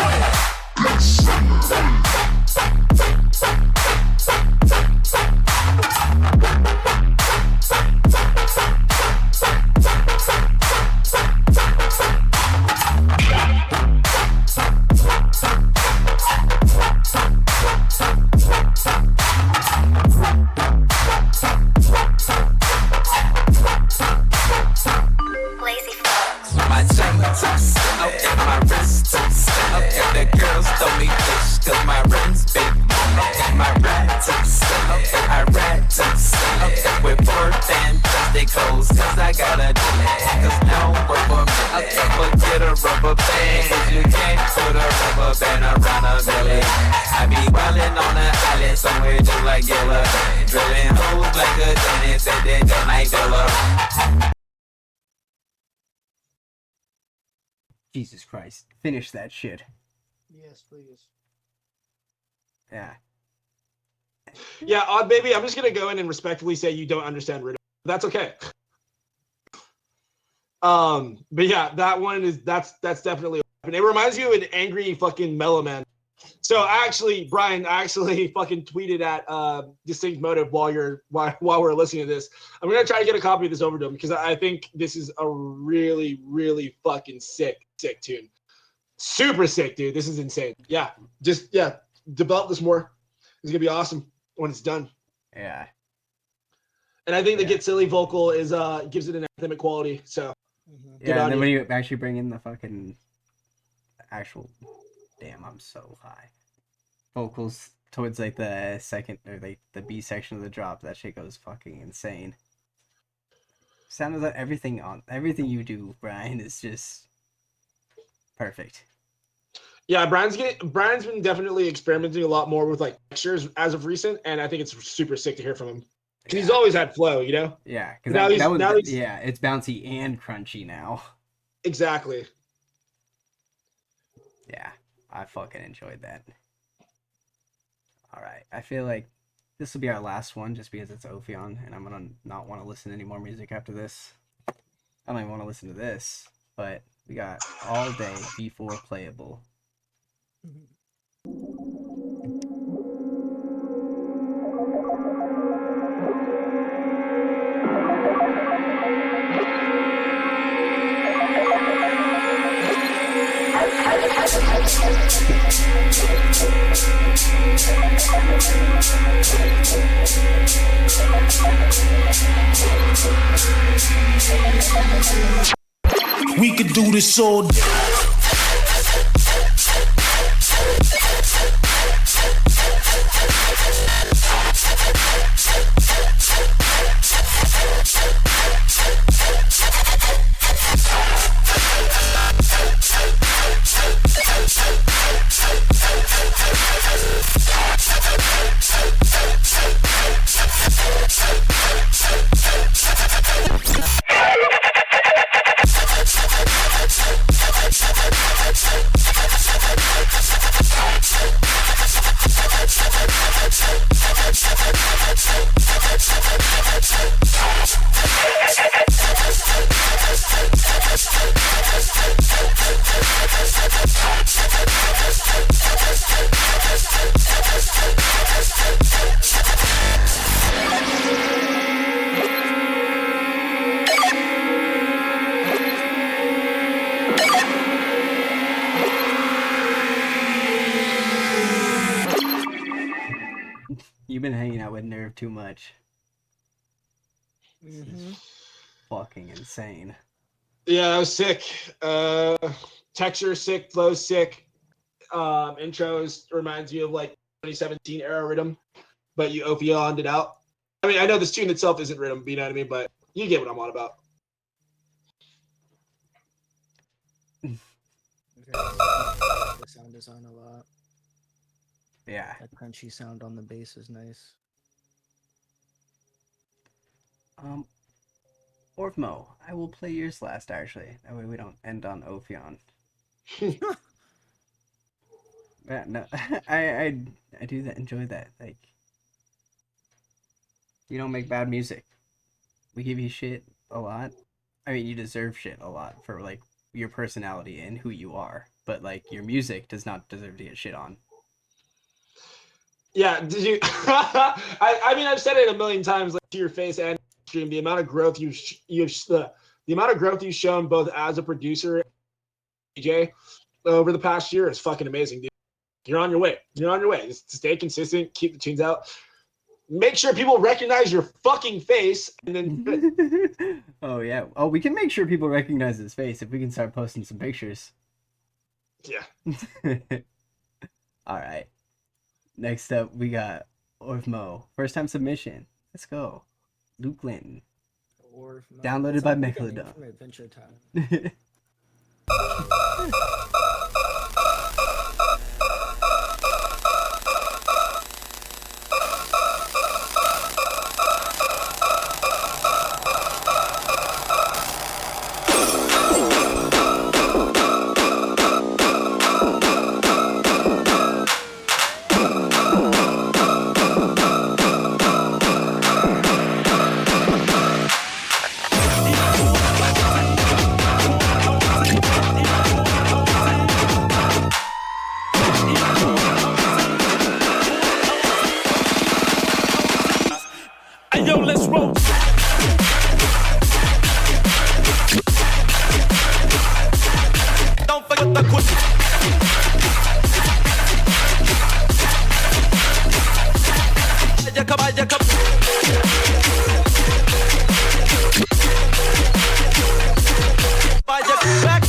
My chain too silly, my wrist too silly. The girls throw me fish, cause my rims big. My ride too silly, I ride too silly. With four fantastic clothes, cause I gotta do it. Cause no work for me, but get a rubber band. Cause you can't put a rubber band around a belly. I be wildin' on the island somewhere just like Yella. Drilling holes like a dentist at that night Dilla. Jesus Christ. Finish that shit. Yes, please. Yeah. Yeah, Odd Baby, I'm just gonna go in and respectfully say you don't understand rhythm. That's okay. But yeah, that one is that's definitely. And it reminds you of an angry fucking mellow man. So Brian, I actually fucking tweeted at Distinct Motive while we're listening to this. I'm gonna try to get a copy of this over to him because I think this is a really, really fucking sick tune. Super sick, dude. This is insane. Yeah, develop this more. It's gonna be awesome when it's done. Yeah. And I think the Get Silly vocal is gives it an anthemic quality. So Yeah, and then when you actually bring in the fucking actual, damn, I'm so high. Vocals towards like the second or like the B section of the drop, that shit goes fucking insane. Sounds like everything you do, Brian, is just perfect. Yeah, Brian's been definitely experimenting a lot more with like textures as of recent, and I think it's super sick to hear from him. Because he's always had flow, you know? Yeah, because it's bouncy and crunchy now. Exactly. Yeah, I fucking enjoyed that. Alright, I feel like this will be our last one just because it's Ophion, and I'm gonna not want to listen to any more music after this. I don't even want to listen to this, but we got All Day B4 Playable. We could do this all day. You've been hanging out with Nerve too much. Mm-hmm. Fucking insane. Yeah, I was sick. Texture sick, flow sick. Intros reminds me of like 2017 era rhythm, but you Ophion it out. I mean, I know this tune itself isn't rhythm, but you know what I mean? But you get what I'm on about. Okay. The sound design a lot. Yeah. That crunchy sound on the bass is nice. Orvmo, I will play yours last actually. That way we don't end on Ophion. Yeah, no, I do that. Enjoy that. Like, you don't make bad music. We give you shit a lot. I mean, you deserve shit a lot for like your personality and who you are. But like, your music does not deserve to get shit on. Yeah, did you? I mean, I've said it a million times, like to your face and stream. The amount of growth the amount of growth you've shown both as a producer and DJ over the past year is fucking amazing, dude. You're on your way. You're on your way. Just stay consistent. Keep the tunes out. Make sure people recognize your fucking face, and then. Oh yeah. Oh, we can make sure people recognize his face if we can start posting some pictures. Yeah. All right. Next up, we got Orvmo. First time submission. Let's go. Luke Linton. Downloaded by Megalodon. From Adventure Time. Yo, let's roll. Don't forget the quick. Back.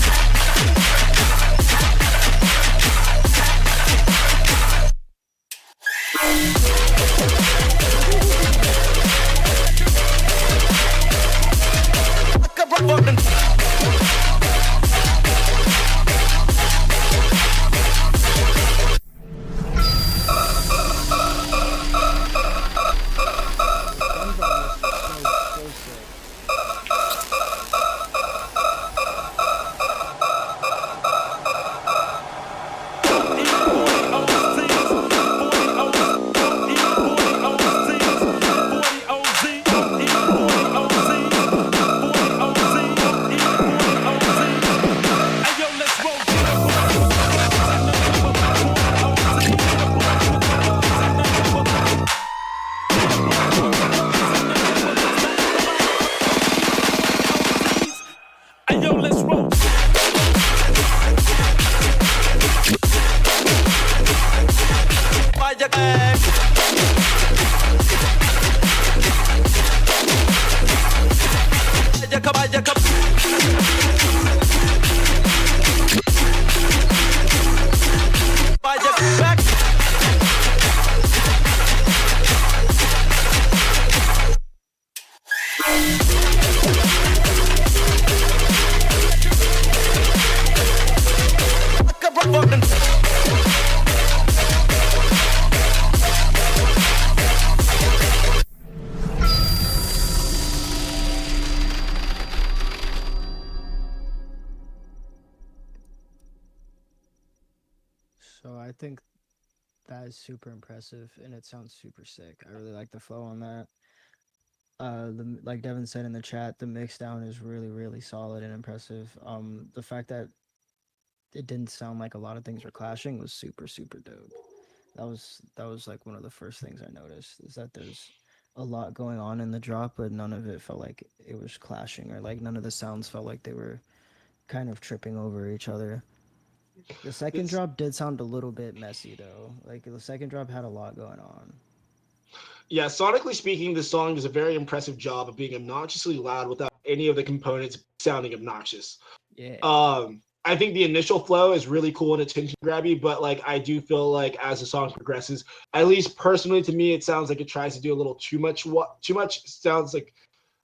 So I think that is super impressive, and it sounds super sick. I really like the flow on that. Like Devin said in the chat, the mix down is really solid and impressive. The fact that it didn't sound like a lot of things were clashing was super dope. That was like one of the first things I noticed, is that there's a lot going on in the drop, but none of it felt like it was clashing, or like none of the sounds felt like they were kind of tripping over each other. The second It's, drop did sound a little bit messy though. Like the second drop had a lot going on. yeah, sonically speaking, this song does a very impressive job of being obnoxiously loud without any of the components sounding obnoxious. Yeah. I think the initial flow is really cool and attention grabby, but like I do feel like as the song progresses, at least personally to me, it sounds like it tries to do a little too much. What too much sounds like,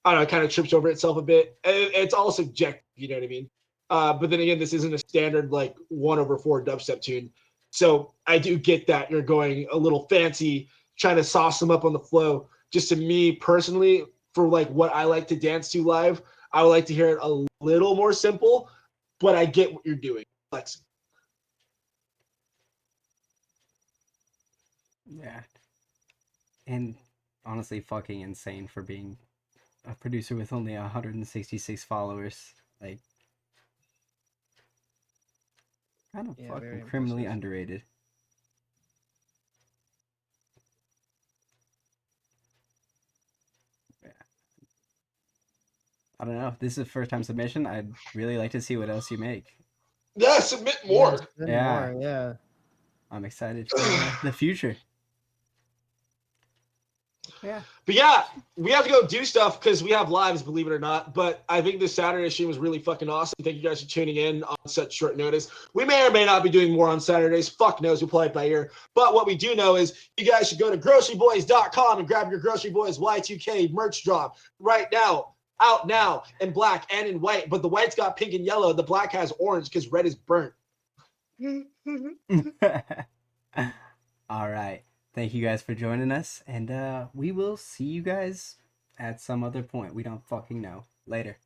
I don't know, it kind of trips over itself a bit. It's all subjective, you know what I mean? But then again, this isn't a standard like 1/4 dubstep tune, so I do get that you're going a little fancy, trying to sauce them up on the flow. Just to me personally, for like what I like to dance to live, I would like to hear it a little more simple, but I get what you're doing. Flexing. Yeah. And honestly, fucking insane for being a producer with only 166 followers. Like, kind of Yeah, fucking very criminally impressive. underrated. Yeah. I don't know. If this is a first time submission. I'd really like to see what else you make. Yeah, submit Yeah, more. spin Yeah. more, yeah. I'm excited for the future. Yeah. But yeah, we have to go do stuff because we have lives, believe it or not. But I think this Saturday stream was really fucking awesome. Thank you guys for tuning in on such short notice. We may or may not be doing more on Saturdays. Fuck knows, we play it by ear. But what we do know is you guys should go to GroceryBoiz.com and grab your Grocery Boiz Y2K merch drop right now. Out now in black and in white. But the white's got pink and yellow. The black has orange because red is burnt. All right. Thank you guys for joining us, and we will see you guys at some other point. We don't fucking know. Later.